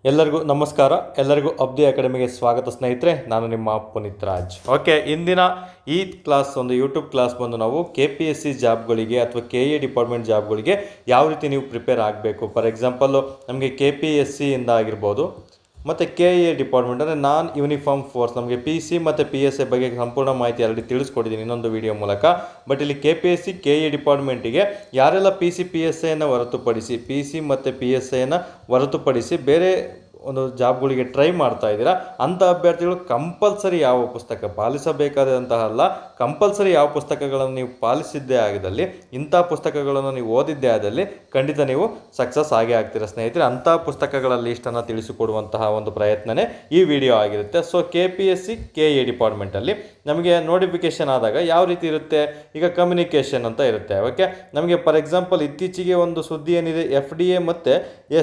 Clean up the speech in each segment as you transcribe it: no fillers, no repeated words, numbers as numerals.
ಎಲ್ಲರಿಗೂ ನಮಸ್ಕಾರ. ಎಲ್ಲರಿಗೂ ಅಬ್ದಿ ಅಕಾಡೆಮಿಗೆ ಸ್ವಾಗತ ಸ್ನೇಹಿತರೆ. ನಾನು ನಿಮ್ಮ ಪುನೀತ್ ರಾಜ್. ಓಕೆ, ಇಂದಿನ ಈ ಕ್ಲಾಸ್ ಒಂದು ಯೂಟ್ಯೂಬ್ ಕ್ಲಾಸ್ ಬಂದು ನಾವು KPSC ಜಾಬ್ಗಳಿಗೆ ಅಥವಾ KA ಡಿಪಾರ್ಟ್ಮೆಂಟ್ ಜಾಬ್ಗಳಿಗೆ ಯಾವ ರೀತಿ ನೀವು ಪ್ರಿಪೇರ್ ಆಗಬೇಕು. ಫಾರ್ ಎಕ್ಸಾಂಪಲ್ಲು ನಮಗೆ KPSC ಇಂದ ಆಗಿರ್ಬೋದು ಮತ್ತು KA ಡಿಪಾರ್ಟ್ಮೆಂಟ್ ಅಂದರೆ ನಾನ್ ಯೂನಿಫಾರ್ಮ್ ಫೋರ್ಸ್, ನಮಗೆ PC ಮತ್ತು PSA ಬಗ್ಗೆ ಸಂಪೂರ್ಣ ಮಾಹಿತಿ ಆಲ್ರೆಡಿ ತಿಳಿಸ್ಕೊಟ್ಟಿದ್ದೀನಿ ಇನ್ನೊಂದು ವಿಡಿಯೋ ಮೂಲಕ. ಬಟ್ ಇಲ್ಲಿ KPSC KA ಡಿಪಾರ್ಟ್ಮೆಂಟಿಗೆ ಯಾರೆಲ್ಲ PC PSAಯನ್ನು ಹೊರತುಪಡಿಸಿ PC ಮತ್ತು PSAಯನ್ನು ಹೊರತುಪಡಿಸಿ ಬೇರೆ ಒಂದು ಜಾಬ್ಗಳಿಗೆ ಟ್ರೈ ಮಾಡ್ತಾ ಇದ್ದೀರಾ ಅಂಥ ಅಭ್ಯರ್ಥಿಗಳು ಕಂಪಲ್ಸರಿ ಯಾವ ಪುಸ್ತಕ ಪಾಲಿಸಬೇಕಾದಂತಹ ಅಲ್ಲ, ಕಂಪಲ್ಸರಿ ಯಾವ ಪುಸ್ತಕಗಳನ್ನು ನೀವು ಪಾಲಿಸಿದ್ದೇ ಆಗಿದ್ದಲ್ಲಿ, ಇಂಥ ಪುಸ್ತಕಗಳನ್ನು ನೀವು ಓದಿದ್ದೇ ಆದಲ್ಲಿ ಖಂಡಿತ ನೀವು ಸಕ್ಸಸ್ ಆಗೇ ಆಗ್ತೀರಾ ಸ್ನೇಹಿತರೆ. ಅಂಥ ಪುಸ್ತಕಗಳ ಲೀಸ್ಟನ್ನು ತಿಳಿಸಿಕೊಡುವಂತಹ ಒಂದು ಪ್ರಯತ್ನನೇ ಈ ವಿಡಿಯೋ ಆಗಿರುತ್ತೆ. ಸೊ KPSC KA ಡಿಪಾರ್ಟ್ಮೆಂಟಲ್ಲಿ ನಮಗೆ ನೋಟಿಫಿಕೇಷನ್ ಆದಾಗ ಯಾವ ರೀತಿ ಇರುತ್ತೆ, ಈಗ ಕಮ್ಯುನಿಕೇಷನ್ ಅಂತ ಇರುತ್ತೆ. ಓಕೆ, ನಮಗೆ ಫಾರ್ ಎಕ್ಸಾಂಪಲ್ ಇತ್ತೀಚೆಗೆ ಒಂದು ಸುದ್ದಿ ಏನಿದೆ, FDA ಮತ್ತು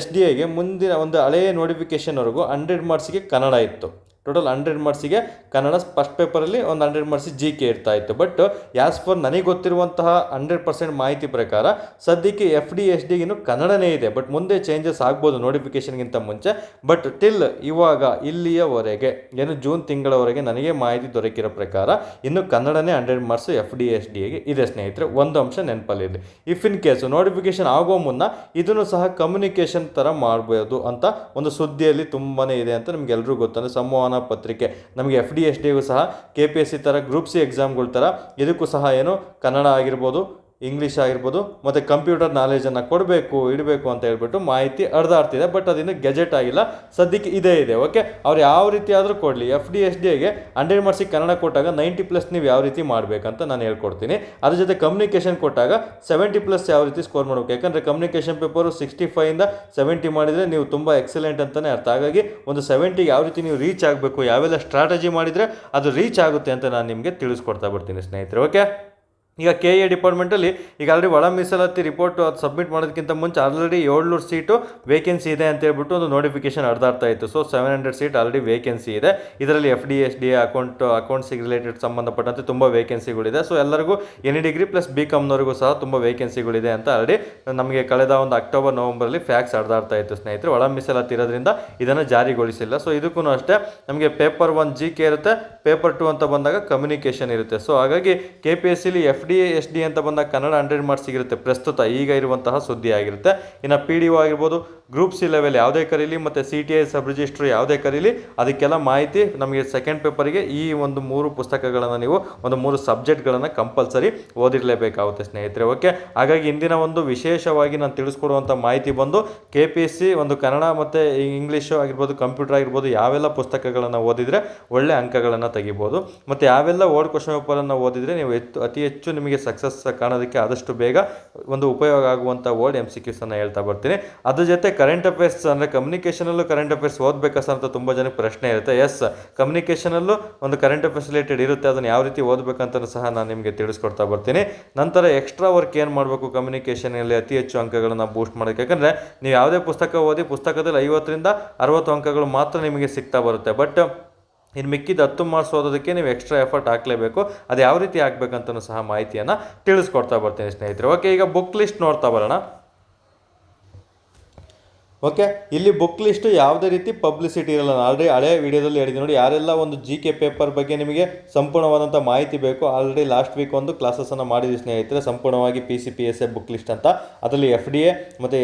SDAಗೆ ಮುಂದಿನ ಒಂದು ಹಳೆಯ ನೋಟಿಫಿಕೇಷನ್ವರೆಗೂ 100 ಮಾರ್ಕ್ಸಿಗೆ ಕನ್ನಡ ಇತ್ತು. ಟೋಟಲ್ 100 ಮಾರ್ಕ್ಸಿಗೆ ಕನ್ನಡ ಫಸ್ಟ್ ಪೇಪರಲ್ಲಿ ಒಂದು 100 ಮಾರ್ಕ್ಸ್ GK ಇರ್ತಾ ಇತ್ತು. ಬಟ್ ಆ್ಯಸ್ ಫಾರ್ ನನಗೆ ಗೊತ್ತಿರುವಂತಹ 100% ಮಾಹಿತಿ ಪ್ರಕಾರ ಸದ್ಯಕ್ಕೆ FD SDಗಿನ್ನೂ ಕನ್ನಡನೇ ಇದೆ. ಬಟ್ ಮುಂದೆ ಚೇಂಜಸ್ ಆಗ್ಬೋದು ನೋಟಿಫಿಕೇಷನ್ಗಿಂತ ಮುಂಚೆ. ಬಟ್ ಟಿಲ್ ಇವಾಗ ಇಲ್ಲಿಯವರೆಗೆ ಏನು ಜೂನ್ ತಿಂಗಳವರೆಗೆ ನನಗೆ ಮಾಹಿತಿ ದೊರಕಿರೋ ಪ್ರಕಾರ ಇನ್ನು ಕನ್ನಡನೇ 100 ಮಾರ್ಕ್ಸ್ FD SDಗೆ ಇದೆ ಸ್ನೇಹಿತರೆ. ಒಂದು ಅಂಶ ನೆನಪಲ್ಲಿದೆ, ಇಫ್ ಇನ್ ಕೇಸು ನೋಟಿಫಿಕೇಷನ್ ಆಗೋ ಮುನ್ನ ಇದನ್ನು ಸಹ ಕಮ್ಯುನಿಕೇಷನ್ ಥರ ಮಾಡ್ಬೋದು ಅಂತ ಒಂದು ಸುದ್ದಿಯಲ್ಲಿ ತುಂಬಾ ಇದೆ ಅಂತ ನಿಮ್ಗೆಲ್ರಿಗೂ ಗೊತ್ತಂದರೆ ಸಂವಹನ ಪತ್ರಿಕೆ ನಮಗೆ FD SDಗೂ ಸಹ KPSC ಥರ ಗ್ರೂಪ್ C ಎಕ್ಸಾಮ್ಗಳ ಥರ ಇದಕ್ಕೂ ಸಹ ಏನು ಕನ್ನಡ ಆಗಿರ್ಬೋದು, ಇಂಗ್ಲೀಷ್ ಆಗಿರ್ಬೋದು ಮತ್ತು ಕಂಪ್ಯೂಟರ್ ನಾಲೆಜನ್ನು ಕೊಡಬೇಕು ಇಡಬೇಕು ಅಂತ ಹೇಳ್ಬಿಟ್ಟು ಮಾಹಿತಿ ಹರಿದಾಡ್ತಿದೆ. ಬಟ್ ಅದಿನ್ನು ಗೆಜೆಟ್ ಆಗಿಲ್ಲ, ಸದ್ಯಕ್ಕೆ ಇದೇ ಇದೆ. ಓಕೆ, ಅವ್ರು ಯಾವ ರೀತಿ ಆದರೂ ಕೊಡಲಿ, FD SDಗೆ 100 ಮಾರ್ಕ್ಸಿಗೆ ಕನ್ನಡ ಕೊಟ್ಟಾಗ 90+ ನೀವು ಯಾವ ರೀತಿ ಮಾಡಬೇಕಂತ ನಾನು ಹೇಳ್ಕೊಡ್ತೀನಿ. ಅದ್ರ ಜೊತೆ ಕಮ್ಯುನಿಕೇಷನ್ ಕೊಟ್ಟಾಗ 70+ ಯಾವ ರೀತಿ ಸ್ಕೋರ್ ಮಾಡಬೇಕು. ಯಾಕಂದರೆ ಕಮ್ಯುನಿಕೇಷನ್ ಪೇಪರು 65ಇಂದ 70 ಮಾಡಿದರೆ ನೀವು ತುಂಬ ಎಕ್ಸಲೆಂಟ್ ಅಂತಲೇ ಅರ್ಥ. ಹಾಗಾಗಿ ಒಂದು 70ಗೆ ಯಾವ ರೀತಿ ನೀವು ರೀಚ್ ಆಗಬೇಕು, ಯಾವೆಲ್ಲ ಸ್ಟ್ರಾಟಜಿ ಮಾಡಿದರೆ ಅದು ರೀಚ್ ಆಗುತ್ತೆ ಅಂತ ನಾನು ನಿಮಗೆ ತಿಳಿಸ್ಕೊಡ್ತಾ ಬರ್ತೀನಿ ಸ್ನೇಹಿತರೆ. ಓಕೆ, ಈಗ KA ಡಿಪಾರ್ಟ್ಮೆಂಟಲ್ಲಿ ಈಗ ಆಲ್ರೆಡಿ ಒಳ ಮೀಸಲಾತಿ ರಿಪೋರ್ಟು ಅದು ಸಬ್ಮಿಟ್ ಮಾಡೋದಕ್ಕಿಂತ ಮುಂಚೆ ಆಲ್ರೆಡಿ 700 ಸೀಟು ವೇಕೆನ್ಸಿ ಇದೆ ಅಂತ ಹೇಳ್ಬಿಟ್ಟು ಒಂದು ನೋಟಿಫಿಕೇಷನ್ ಹರಿದಾಡ್ತಾ ಇತ್ತು. ಸೊ 700 ಸೀಟ್ ಆಲ್ರೆಡಿ ವೇಕೆನ್ಸಿ ಇದೆ. ಇದರಲ್ಲಿ FD SDA ಅಕೌಂಟ್ಸಿಗೆ ರಿಲೇಟೆಡ್ ಸಂಬಂಧಪಟ್ಟಂತೆ ತುಂಬ ವೇಕೆನ್ಸಿಗಳಿದೆ. ಸೊ ಎಲ್ಲರಿಗೂ NE ಡಿಗ್ರಿ ಪ್ಲಸ್ BComನವರೆಗೂ ಸಹ ತುಂಬ ವೇಕೆನ್ಸಿಗಳಿದೆ ಅಂತ ಆಲ್ರೆಡಿ ನಮಗೆ ಕಳೆದ ಒಂದು ಅಕ್ಟೋಬರ್ ನವಂಬರಲ್ಲಿ ಫ್ಯಾಕ್ಸ್ ಹರಿದಾಡ್ತಾ ಇತ್ತು ಸ್ನೇಹಿತರೆ. ಒಳ ಮೀಸಲಾತಿ ಇರೋದ್ರಿಂದ ಇದನ್ನು ಜಾರಿಗೊಳಿಸಿಲ್ಲ. ಸೊ ಇದಕ್ಕೂ ಅಷ್ಟೇ ನಮಗೆ ಪೇಪರ್ 1 GK ಇರುತ್ತೆ, ಪೇಪರ್ 2 ಅಂತ ಬಂದಾಗ ಕಮ್ಯುನಿಕೇಷನ್ ಇರುತ್ತೆ. ಸೊ ಹಾಗಾಗಿ KPSCಲಿ FD SD ಅಂತ ಬಂದಾಗ ಕನ್ನಡ 100 ಮಾರ್ಕ್ಸ್ ಸಿಗಿರುತ್ತೆ ಪ್ರಸ್ತುತ ಈಗ ಇರುವಂತಹ ಸುದ್ದಿ ಆಗಿರುತ್ತೆ. ಇನ್ನು PDO ಆಗಿರ್ಬೋದು, ಗ್ರೂಪ್ C ಲೆವೆಲ್ ಯಾವುದೇ ಕರೀಲಿ ಮತ್ತು CTI ಸಬ್ ರಿಜಿಸ್ಟ್ರಿ ಯಾವುದೇ ಕರೀಲಿ ಅದಕ್ಕೆಲ್ಲ ಮಾಹಿತಿ ನಮಗೆ ಸೆಕೆಂಡ್ ಪೇಪರಿಗೆ ಈ ಒಂದು 3 ಪುಸ್ತಕಗಳನ್ನು ನೀವು ಒಂದು 3 ಸಬ್ಜೆಕ್ಟ್ಗಳನ್ನು ಕಂಪಲ್ಸರಿ ಓದಿರಲೇಬೇಕಾಗುತ್ತೆ ಸ್ನೇಹಿತರೆ. ಓಕೆ, ಹಾಗಾಗಿ ಇಂದಿನ ಒಂದು ವಿಶೇಷವಾಗಿ ನಾನು ತಿಳಿಸ್ಕೊಡುವಂಥ ಮಾಹಿತಿ ಬಂದು KPSC ಒಂದು ಕನ್ನಡ ಮತ್ತು ಇಂಗ್ಲೀಷು ಆಗಿರ್ಬೋದು, ಕಂಪ್ಯೂಟರ್ ಆಗಿರ್ಬೋದು, ಯಾವೆಲ್ಲ ಪುಸ್ತಕಗಳನ್ನು ಓದಿದರೆ ಒಳ್ಳೆ ಅಂಕಗಳನ್ನು ತೆಗಿಬೋದು ಮತ್ತು ಯಾವೆಲ್ಲ ಓಲ್ಡ್ ಕ್ವಶನ್ ಪೇಪರನ್ನು ಓದಿದರೆ ನೀವು ಅತಿ ಹೆಚ್ಚು ನಿಮಗೆ ಸಕ್ಸಸ್ ಕಾಣೋದಕ್ಕೆ ಆದಷ್ಟು ಬೇಗ ಒಂದು ಉಪಯೋಗ ಆಗುವಂಥ ಓಲ್ಡ್ MCQಸನ್ನು ಹೇಳ್ತಾ ಬರ್ತೀನಿ. ಅದ್ರ ಜೊತೆ ಕರೆಂಟ್ ಅಫೇರ್ಸ್ ಅಂದರೆ ಕಮ್ಯುನಿಕೇಷನಲ್ಲೂ ಕರೆಂಟ್ ಅಫೇರ್ಸ್ ಓದಬೇಕಾ ಸರ್ ಅಂತ ತುಂಬ ಜನಕ್ಕೆ ಪ್ರಶ್ನೆ ಇರುತ್ತೆ. ಎಸ್, ಕಮ್ಯುನಿಕೇಷನಲ್ಲೂ ಒಂದು ಕರೆಂಟ್ ಅಫೇರ್ಸ್ ರಿಲೇಟೆಡ್ ಇರುತ್ತೆ, ಅದನ್ನು ಯಾವ ರೀತಿ ಓದಬೇಕಂತ ಸಹ ನಾನು ನಿಮಗೆ ತಿಳಿಸ್ಕೊಡ್ತಾ ಬರ್ತೀನಿ. ನಂತರ ಎಕ್ಸ್ಟ್ರಾ ವರ್ಕ್ ಏನು ಮಾಡಬೇಕು ಕಮ್ಯುನಿಕೇಷನಲ್ಲಿ ಅತಿ ಹೆಚ್ಚು ಅಂಕಗಳನ್ನು ಬೂಸ್ಟ್ ಮಾಡೋಕ್ಕೆ. ಯಾಕಂದರೆ ನೀವು ಯಾವುದೇ ಪುಸ್ತಕ ಓದಿ ಪುಸ್ತಕದಲ್ಲಿ 50ರಿಂದ 60 ಅಂಕಗಳು ಮಾತ್ರ ನಿಮಗೆ ಸಿಗ್ತಾ ಬರುತ್ತೆ. ಬಟ್ ಇನ್ನು ಮಿಕ್ಕಿದ 10 ಮಾರ್ಕ್ಸ್ ಓದೋದಕ್ಕೆ ನೀವು ಎಕ್ಸ್ಟ್ರಾ ಎಫರ್ಟ್ ಹಾಕಲೇಬೇಕು. ಅದು ಯಾವ ರೀತಿ ಹಾಕಬೇಕಂತಲೂ ಸಹ ಮಾಹಿತಿಯನ್ನು ತಿಳಿಸ್ಕೊಡ್ತಾ ಬರ್ತೀನಿ ಸ್ನೇಹಿತರೆ. ಓಕೆ, ಈಗ ಬುಕ್ ಲಿಸ್ಟ್ ನೋಡ್ತಾ ಬರೋಣ. ಓಕೆ, ಇಲ್ಲಿ ಬುಕ್ ಲಿಸ್ಟು ಯಾವುದೇ ರೀತಿ ಪಬ್ಲಿಸಿಟಿ ಇರಲ್ಲ. ನಾನು ಆಲ್ರೆಡಿ ಹಳೆಯ ವಿಡಿಯೋದಲ್ಲಿ ಹೇಳಿದ್ದೀನಿ ನೋಡಿ, ಯಾರೆಲ್ಲ ಒಂದು GK ಪೇಪರ್ ಬಗ್ಗೆ ನಿಮಗೆ ಸಂಪೂರ್ಣವಾದಂಥ ಮಾಹಿತಿ ಬೇಕು, ಆಲ್ರೆಡಿ ಲಾಸ್ಟ್ ವೀಕ್ ಒಂದು ಕ್ಲಾಸಸನ್ನು ಮಾಡಿದ್ವಿ ಸ್ನೇಹಿತರೆ, ಸಂಪೂರ್ಣವಾಗಿ PC PSA ಬುಕ್ ಲಿಸ್ಟ್ ಅಂತ. ಅದರಲ್ಲಿ FDA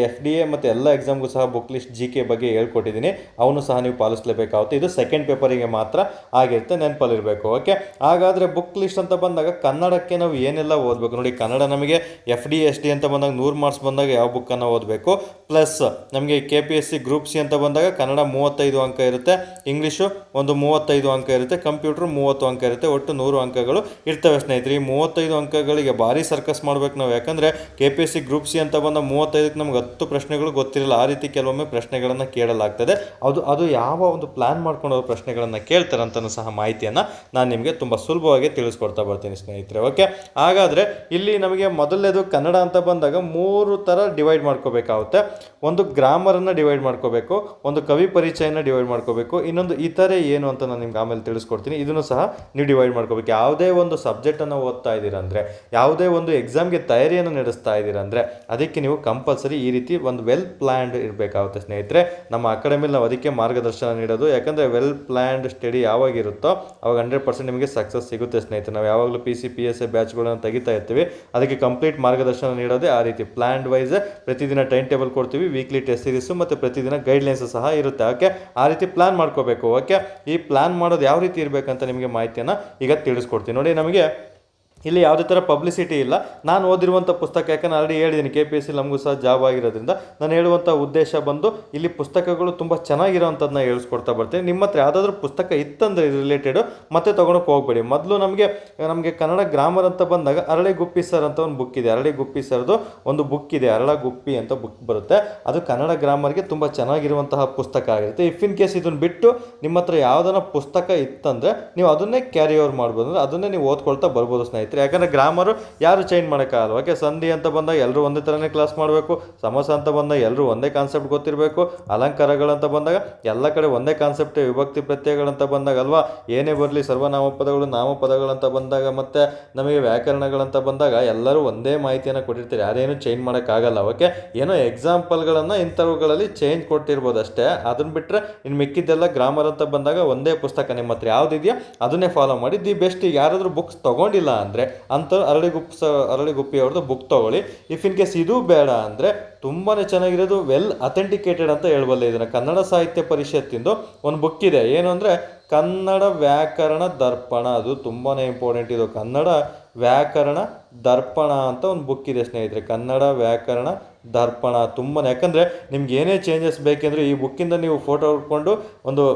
ಮತ್ತು ಎಲ್ಲ ಎಕ್ಸಾಮ್ಗೂ ಸಹ ಬುಕ್ ಲಿಸ್ಟ್ GK ಬಗ್ಗೆ ಹೇಳ್ಕೊಟ್ಟಿದ್ದೀನಿ. ಅವನು ಸಹ ನೀವು ಪಾಲಿಸಲೇಬೇಕಾಗುತ್ತೆ. ಇದು ಸೆಕೆಂಡ್ ಪೇಪರಿಗೆ ಮಾತ್ರ ಆಗಿರುತ್ತೆ, ನೆನಪಲ್ಲಿರಬೇಕು. ಓಕೆ, ಹಾಗಾದರೆ ಬುಕ್ ಲಿಸ್ಟ್ ಅಂತ ಬಂದಾಗ ಕನ್ನಡಕ್ಕೆ ನಾವು ಏನೆಲ್ಲ ಓದಬೇಕು ನೋಡಿ. ಕನ್ನಡ ನಮಗೆ FD SD ಅಂತ ಬಂದಾಗ 100 ಮಾರ್ಕ್ಸ್ ಬಂದಾಗ ಯಾವ ಬುಕ್ಕನ್ನು ಓದಬೇಕು, ಪ್ಲಸ್ ನಮಗೆ KPSC ಗ್ರೂಪ್ C ಅಂತ ಬಂದಾಗ ಕನ್ನಡ 35 ಅಂಕ ಇರುತ್ತೆ, ಇಂಗ್ಲೀಷು ಒಂದು 35 ಅಂಕ ಇರುತ್ತೆ, ಕಂಪ್ಯೂಟ್ರು 30 ಅಂಕ ಇರುತ್ತೆ. ಒಟ್ಟು 100 ಅಂಕಗಳು ಇರ್ತವೆ ಸ್ನೇಹಿತರೆ. ಈ 35 ಅಂಕಗಳಿಗೆ ಭಾರಿ ಸರ್ಕಸ್ ಮಾಡಬೇಕು ನಾವು. ಯಾಕಂದರೆ KPSC ಗ್ರೂಪ್ C ಅಂತ ಬಂದ 35ಕ್ಕೆ ನಮ್ಗೆ 10 ಪ್ರಶ್ನೆಗಳು ಗೊತ್ತಿರಲ್ಲ. ಆ ರೀತಿ ಕೆಲವೊಮ್ಮೆ ಪ್ರಶ್ನೆಗಳನ್ನು ಕೇಳಲಾಗ್ತದೆ. ಅದು ಯಾವ ಒಂದು ಪ್ಲ್ಯಾನ್ ಮಾಡ್ಕೊಂಡು ಅವ್ರು ಪ್ರಶ್ನೆಗಳನ್ನು ಕೇಳ್ತಾರೆ ಅಂತಲೂ ಸಹ ಮಾಹಿತಿಯನ್ನು ನಾನು ನಿಮಗೆ ತುಂಬ ಸುಲಭವಾಗಿ ತಿಳಿಸ್ಕೊಡ್ತಾ ಬರ್ತೀನಿ ಸ್ನೇಹಿತರೆ. ಓಕೆ, ಹಾಗಾದರೆ ಇಲ್ಲಿ ನಮಗೆ ಮೊದಲನೇದು ಕನ್ನಡ ಅಂತ ಬಂದಾಗ 3 ಥರ ಡಿವೈಡ್ ಮಾಡ್ಕೋಬೇಕಾಗುತ್ತೆ. ಒಂದು ಗ್ರಾಮರ್ ಗ್ರಾಮರನ್ನು ಡಿವೈಡ್ ಮಾಡ್ಕೋಬೇಕು, ಒಂದು ಕವಿ ಪರಿಚಯನ ಡಿವೈಡ್ ಮಾಡ್ಕೋಬೇಕು, ಇನ್ನೊಂದು ಇತರೆ ಏನು ಅಂತ ನಾನು ನಿಮ್ಗೆ ಆಮೇಲೆ ತಿಳಿಸ್ಕೊಡ್ತೀನಿ. ಇದನ್ನು ಸಹ ನೀವು ಡಿವೈಡ್ ಮಾಡ್ಕೋಬೇಕು. ಯಾವುದೇ ಒಂದು ಸಬ್ಜೆಕ್ಟನ್ನು ಓದ್ತಾ ಇದ್ದೀರಾ ಅಂದರೆ, ಯಾವುದೇ ಒಂದು ಎಕ್ಸಾಮ್ಗೆ ತಯಾರಿಯನ್ನು ನಡೆಸ್ತಾ ಇದ್ದೀರಾ ಅಂದರೆ, ಅದಕ್ಕೆ ನೀವು ಕಂಪಲ್ಸರಿ ಈ ರೀತಿ ಒಂದು ವೆಲ್ ಪ್ಲ್ಯಾನ್ಡ್ ಇರಬೇಕಾಗುತ್ತೆ ಸ್ನೇಹಿತರೆ. ನಮ್ಮ ಅಕಾಡೆಮಿಲಿ ನಾವು ಅದಕ್ಕೆ ಮಾರ್ಗದರ್ಶನ ನೀಡೋದು. ಯಾಕಂದರೆ ವೆಲ್ ಪ್ಲ್ಯಾನ್ಡ್ ಸ್ಟಡಿ ಯಾವಾಗಿರುತ್ತೋ ಅವಾಗ 100% ನಿಮಗೆ ಸಕ್ಸಸ್ ಸಿಗುತ್ತೆ ಸ್ನೇಹಿತರೆ. ನಾವು ಯಾವಾಗಲೂ PC PSA ಬ್ಯಾಚ್ಗಳನ್ನು ತೆಗಿತಾ ಇರ್ತೀವಿ. ಅದಕ್ಕೆ ಕಂಪ್ಲೀಟ್ ಮಾರ್ಗದರ್ಶನ ನೀಡೋದೇ ಆ ರೀತಿ ಪ್ಲ್ಯಾನ್ಡ್ ವೈಸ್. ಪ್ರತಿದಿನ ಟೈಮ್ ಟೇಬಲ್ ಕೊಡ್ತೀವಿ, ವೀಕ್ಲಿ ಟೆಸ್ಟ್ ಸೀರೀಸು ಮತ್ತು ಪ್ರತಿದಿನ ಗೈಡ್ಲೈನ್ಸ್ ಸಹ ಇರುತ್ತೆ. ಓಕೆ, ಆ ರೀತಿ ಪ್ಲಾನ್ ಮಾಡ್ಕೋಬೇಕು. ಓಕೆ, ಈ ಪ್ಲಾನ್ ಮಾಡೋದು ಯಾವ ರೀತಿ ಇರಬೇಕಂತ ನಿಮಗೆ ಮಾಹಿತಿಯನ್ನು ಈಗ ತಿಳಿಸ್ಕೊಡ್ತೀನಿ. ನೋಡಿ, ನಮಗೆ ಇಲ್ಲಿ ಯಾವುದೇ ಥರ ಪಬ್ಲಿಸಿಟಿ ಇಲ್ಲ. ನಾನು ಓದಿರುವಂಥ ಪುಸ್ತಕ, ಯಾಕಂದ್ರೆ ಆಲ್ರೆಡಿ ಹೇಳಿದ್ದೀನಿ KPSC ನಮಗೂ ಸಹ ಜಾಬ್ ಆಗಿರೋದ್ರಿಂದ ನಾನು ಹೇಳುವಂಥ ಉದ್ದೇಶ ಬಂದು ಇಲ್ಲಿ ಪುಸ್ತಕಗಳು ತುಂಬ ಚೆನ್ನಾಗಿರೋವಂಥದ್ದನ್ನ ಹೇಳಿಸ್ಕೊಡ್ತಾ ಬರ್ತೀನಿ. ನಿಮ್ಮ ಹತ್ರ ಯಾವುದಾದ್ರೂ ಪುಸ್ತಕ ಇತ್ತಂದರೆ ರಿಲೇಟೆಡು ಮತ್ತೆ ತೊಗೊಳಕ್ಕೆ ಹೋಗಬೇಡಿ. ಮೊದಲು ನಮಗೆ ಕನ್ನಡ ಗ್ರಾಮರ್ ಅಂತ ಬಂದಾಗ ಅರಳಿಗುಪ್ಪಿ ಸರ್ ಅಂತ ಒಂದು ಬುಕ್ ಇದೆ. ಅರಳಿಗುಪ್ಪಿ ಸರ್ದು ಒಂದು ಬುಕ್ ಇದೆ, ಅರಳಗುಪ್ಪಿ ಅಂತ ಬುಕ್ ಬರುತ್ತೆ. ಅದು ಕನ್ನಡ ಗ್ರಾಮರ್ಗೆ ತುಂಬ ಚೆನ್ನಾಗಿರುವಂತಹ ಪುಸ್ತಕ ಆಗಿರುತ್ತೆ. ಇಫ್ ಇನ್ ಕೇಸ್ ಇದನ್ನು ಬಿಟ್ಟು ನಿಮ್ಮ ಹತ್ರ ಯಾವುದನ್ನ ಪುಸ್ತಕ ಇತ್ತಂದರೆ ನೀವು ಅದನ್ನೇ ಕ್ಯಾರಿ ಓವರ್ ಮಾಡ್ಬೋದು, ಅಂದರೆ ಅದನ್ನೇ ನೀವು ಓದ್ಕೊಳ್ತಾ ಬರ್ಬೋದು ಸ್ನೇಹಿತರೆ. ಯಾಕಂದರೆ ಗ್ರಾಮರು ಯಾರು ಚೇಂಜ್ ಮಾಡೋಕ್ಕಾಗಲ್ಲ. ಓಕೆ, ಸಂಧಿ ಅಂತ ಬಂದಾಗ ಎಲ್ಲರೂ ಒಂದೇ ಥರನೇ ಕ್ಲಾಸ್ ಮಾಡಬೇಕು. ಸಮಾಸ ಅಂತ ಬಂದಾಗ ಎಲ್ಲರೂ ಒಂದೇ ಕಾನ್ಸೆಪ್ಟ್ ಗೊತ್ತಿರಬೇಕು. ಅಲಂಕಾರಗಳಂತ ಬಂದಾಗ ಎಲ್ಲ ಕಡೆ ಒಂದೇ ಕಾನ್ಸೆಪ್ಟ್. ವಿಭಕ್ತಿ ಪ್ರತ್ಯಯಗಳಂತ ಬಂದಾಗ ಅಲ್ವಾ, ಏನೇ ಬರಲಿ ಸರ್ವನಾಮಪದಗಳು ನಾಮಪದಗಳಂತ ಬಂದಾಗ ಮತ್ತು ನಮಗೆ ವ್ಯಾಕರಣಗಳಂತ ಬಂದಾಗ ಎಲ್ಲರೂ ಒಂದೇ ಮಾಹಿತಿಯನ್ನು ಕೊಟ್ಟಿರ್ತಾರೆ, ಯಾರೇನು ಚೇಂಜ್ ಮಾಡೋಕ್ಕಾಗಲ್ಲ. ಓಕೆ, ಏನೋ ಎಕ್ಸಾಂಪಲ್ಗಳನ್ನು ಇಂಥವುಗಳಲ್ಲಿ ಚೇಂಜ್ ಕೊಟ್ಟಿರ್ಬೋದು ಅಷ್ಟೇ. ಅದನ್ನು ಬಿಟ್ಟರೆ ಇನ್ನು ಮಿಕ್ಕಿದ್ದೆಲ್ಲ ಗ್ರಾಮರ್ ಅಂತ ಬಂದಾಗ ಒಂದೇ ಪುಸ್ತಕ ನಿಮ್ಮ ಹತ್ರ ಯಾವುದಿದೆಯೋ ಅದನ್ನೇ ಫಾಲೋ ಮಾಡಿ. The best. ಯಾರಾದರೂ ಬುಕ್ಸ್ ತೊಗೊಂಡಿಲ್ಲ ಅಂದರೆ ಅಂಥವ್ರು ಅರಳಿಗುಪ್ಪಿ ಅವ್ರದ್ದು ಬುಕ್ ತೊಗೊಳ್ಳಿ. ಇಫ್ ಇನ್ ಕೇಸ್ ಇದು ಬೇಡ ಅಂದರೆ ತುಂಬಾ ಚೆನ್ನಾಗಿರೋದು ವೆಲ್ ಅಥೆಂಟಿಕೇಟೆಡ್ ಅಂತ ಹೇಳ್ಬಲ್ಲೆ. ಇದನ್ನು ಕನ್ನಡ ಸಾಹಿತ್ಯ ಪರಿಷತ್ತಿಂದು ಒಂದು ಬುಕ್ ಇದೆ. ಏನು ಅಂದರೆ ಕನ್ನಡ ವ್ಯಾಕರಣ ದರ್ಪಣ. ಅದು ತುಂಬಾ ಇಂಪಾರ್ಟೆಂಟ್. ಇದು ಕನ್ನಡ ವ್ಯಾಕರಣ ದರ್ಪಣ ಅಂತ ಒಂದು ಬುಕ್ ಇದೆ ಸ್ನೇಹಿತರೆ. ಕನ್ನಡ ವ್ಯಾಕರಣ ದರ್ಪಣ ತುಂಬಾ, ಯಾಕಂದರೆ ನಿಮ್ಗೆ ಏನೇ ಚೇಂಜಸ್ ಬೇಕೆಂದರೆ ಈ ಬುಕ್ಕಿಂದ ನೀವು ಫೋಟೋ ಹೊಡ್ಕೊಂಡು ಒಂದು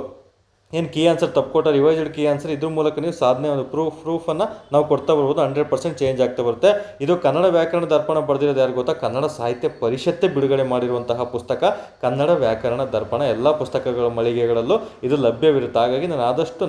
ಏನು ಕೀ ಆನ್ಸರ್ ತಪ್ಪು ಕೊಟ್ಟ ರಿವೈಸ್ಡ್ ಕೀ ಆನ್ಸರ್ ಇದ್ರ ಮೂಲಕ ನೀವು ಸಾಧನೆ ಒಂದು ಪ್ರೂಫನ್ನು ನಾವು ಕೊಡ್ತಾ ಬರ್ಬೋದು. 100% ಚೇಂಜ್ ಆಗ್ತಾ ಬರುತ್ತೆ. ಇದು ಕನ್ನಡ ವ್ಯಾಕರಣ ದರ್ಪಣ ಬರೆದಿರೋದು ಯಾರು ಗೊತ್ತಾ? ಕನ್ನಡ ಸಾಹಿತ್ಯ ಪರಿಷತ್ತೇ ಬಿಡುಗಡೆ ಮಾಡಿರುವಂತಹ ಪುಸ್ತಕ ಕನ್ನಡ ವ್ಯಾಕರಣ ದರ್ಪಣ. ಎಲ್ಲ ಪುಸ್ತಕಗಳ ಮಳಿಗೆಗಳಲ್ಲೂ ಇದು ಲಭ್ಯವಿರುತ್ತೆ. ಹಾಗಾಗಿ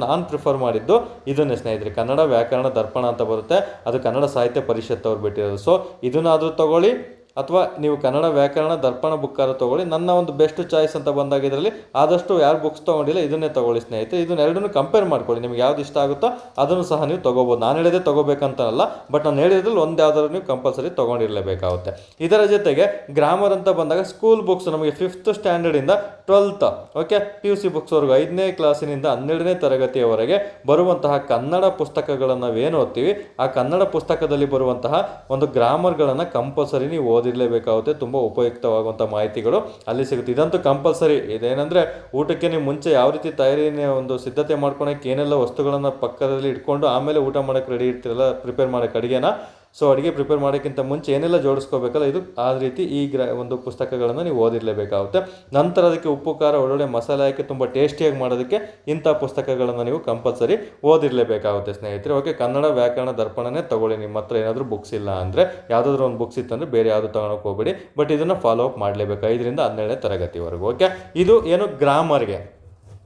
ನಾನು ಪ್ರಿಫರ್ ಮಾಡಿದ್ದು ಇದನ್ನೇ ಸ್ನೇಹಿತರೆ. ಕನ್ನಡ ವ್ಯಾಕರಣ ದರ್ಪಣ ಅಂತ ಬರುತ್ತೆ, ಅದು ಕನ್ನಡ ಸಾಹಿತ್ಯ ಪರಿಷತ್ ಅವ್ರು ಬಿಟ್ಟಿರೋದು. ಸೊ ಇದನ್ನಾದರೂ ತಗೊಳ್ಳಿ, ಅಥವಾ ನೀವು ಕನ್ನಡ ವ್ಯಾಕರಣ ದರ್ಪಣ ಬುಕ್ಕಾರು ತೊಗೊಳ್ಳಿ. ನನ್ನ ಒಂದು ಬೆಸ್ಟ್ ಚಾಯ್ಸ್ ಅಂತ ಬಂದಾಗ ಇದರಲ್ಲಿ ಆದಷ್ಟು ಯಾರು ಬುಕ್ಸ್ ತೊಗೊಂಡಿಲ್ಲ ಇದನ್ನೇ ತೊಗೊಳ್ಳಿ ಸ್ನೇಹಿತರೆ. ಇದನ್ನೆರಡನ್ನೂ ಕಂಪೇರ್ ಮಾಡ್ಕೊಳ್ಳಿ. ನಿಮ್ಗೆ ಯಾವ್ದು ಇಷ್ಟ ಆಗುತ್ತೋ ಅದನ್ನು ಸಹ ನೀವು ತೊಗೋಬೋದು. ನಾನು ಹೇಳಿದೆ ತೊಗೋಬೇಕಂತಲ್ಲ, ಬಟ್ ನಾನು ಹೇಳಿದ್ರಲ್ಲಿ ಒಂದು ಯಾವ್ದಾದ್ರು ನೀವು ಕಂಪಲ್ಸರಿ ತೊಗೊಂಡಿರಲೇಬೇಕಾಗುತ್ತೆ. ಇದರ ಜೊತೆಗೆ ಗ್ರಾಮರ್ ಅಂತ ಬಂದಾಗ ಸ್ಕೂಲ್ ಬುಕ್ಸ್ ನಮಗೆ 5th ಸ್ಟ್ಯಾಂಡರ್ಡಿಂದ 12th, ಓಕೆ, PUC ಬುಕ್ಸ್ವರೆಗೂ 5ನೇ ಕ್ಲಾಸಿನಿಂದ 12ನೇ ತರಗತಿಯವರೆಗೆ ಬರುವಂತಹ ಕನ್ನಡ ಪುಸ್ತಕಗಳನ್ನು ನಾವೇನು ಓದ್ತೀವಿ ಆ ಕನ್ನಡ ಪುಸ್ತಕದಲ್ಲಿ ಬರುವಂತಹ ಒಂದು ಗ್ರಾಮರ್ಗಳನ್ನು ಕಂಪಲ್ಸರಿ ನೀವು ಓದಿರಲೇಬೇಕಾಗುತ್ತೆ. ತುಂಬ ಉಪಯುಕ್ತವಾಗುವಂಥ ಮಾಹಿತಿಗಳು ಅಲ್ಲಿ ಸಿಗುತ್ತೆ. ಇದಂತೂ ಕಂಪಲ್ಸರಿ. ಇದೇನೆಂದರೆ ಊಟಕ್ಕೆ ನೀವು ಮುಂಚೆ ಯಾವ ರೀತಿ ತಯಾರಿನೇ ಒಂದು ಸಿದ್ಧತೆ ಮಾಡ್ಕೊಳಕ್ಕೆ ಏನೆಲ್ಲ ವಸ್ತುಗಳನ್ನು ಪಕ್ಕದಲ್ಲಿ ಇಟ್ಕೊಂಡು ಆಮೇಲೆ ಊಟ ಮಾಡೋಕ್ಕೆ ರೆಡಿ ಇರ್ತಿರಲ್ಲ, ಪ್ರಿಪೇರ್ ಮಾಡೋಕ್ಕೆ ಅಡುಗೆನ. ಸೊ ಅಡುಗೆ ಪ್ರಿಪೇರ್ ಮಾಡೋಕ್ಕಿಂತ ಮುಂಚೆ ಏನೆಲ್ಲ ಜೋಡಿಸ್ಕೋಬೇಕಲ್ಲ, ಇದು ಆ ರೀತಿ ಈ ಒಂದು ಪುಸ್ತಕಗಳನ್ನು ನೀವು ಓದಿರಲೇಬೇಕಾಗುತ್ತೆ. ನಂತರ ಅದಕ್ಕೆ ಉಪ್ಪು ಖಾರ ಒಳ್ಳೊಳ್ಳೆ ಮಸಾಲೆ ಹಾಕಿ ತುಂಬ ಟೇಸ್ಟಿಯಾಗಿ ಮಾಡೋದಕ್ಕೆ ಇಂಥ ಪುಸ್ತಕಗಳನ್ನು ನೀವು ಕಂಪಲ್ಸರಿ ಓದಿರಲೇಬೇಕಾಗುತ್ತೆ ಸ್ನೇಹಿತರೆ. ಓಕೆ, ಕನ್ನಡ ವ್ಯಾಕರಣ ದರ್ಪಣನೇ ತಗೊಳ್ಳಿ. ನಿಮ್ಮ ಹತ್ರ ಏನಾದರೂ ಬುಕ್ಸ್ ಇಲ್ಲ ಅಂದರೆ, ಯಾವುದಾದ್ರೂ ಒಂದು ಬುಕ್ಸ್ ಇತ್ತಂದರೆ ಬೇರೆ ಯಾವುದು ತಗೊಳಕ್ಕೆ ಹೋಗಬೇಡಿ. ಬಟ್ ಇದನ್ನು ಫಾಲೋ ಅಪ್ ಮಾಡಲೇಬೇಕು 5ರಿಂದ 12ನೇ ತರಗತಿವರೆಗೂ. ಓಕೆ, ಇದು ಏನು ಗ್ರಾಮರ್ಗೆ.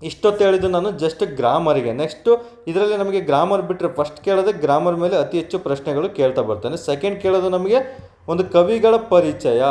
ಇಷ್ಟೊತ್ತು ಹೇಳಿದ್ದು ನಾನು ಜಸ್ಟ್ ಗ್ರಾಮರಿಗೆ. ನೆಕ್ಸ್ಟು ಇದರಲ್ಲಿ ನಮಗೆ ಗ್ರಾಮರ್ ಬಿಟ್ಟರೆ ಫಸ್ಟ್ ಕೇಳೋದೇ ಗ್ರಾಮರ್ ಮೇಲೆ ಅತಿ ಹೆಚ್ಚು ಪ್ರಶ್ನೆಗಳು ಕೇಳ್ತಾ ಬರ್ತಾನೆ. ಸೆಕೆಂಡ್ ಕೇಳೋದು ನಮಗೆ ಒಂದು ಕವಿಗಳ ಪರಿಚಯ.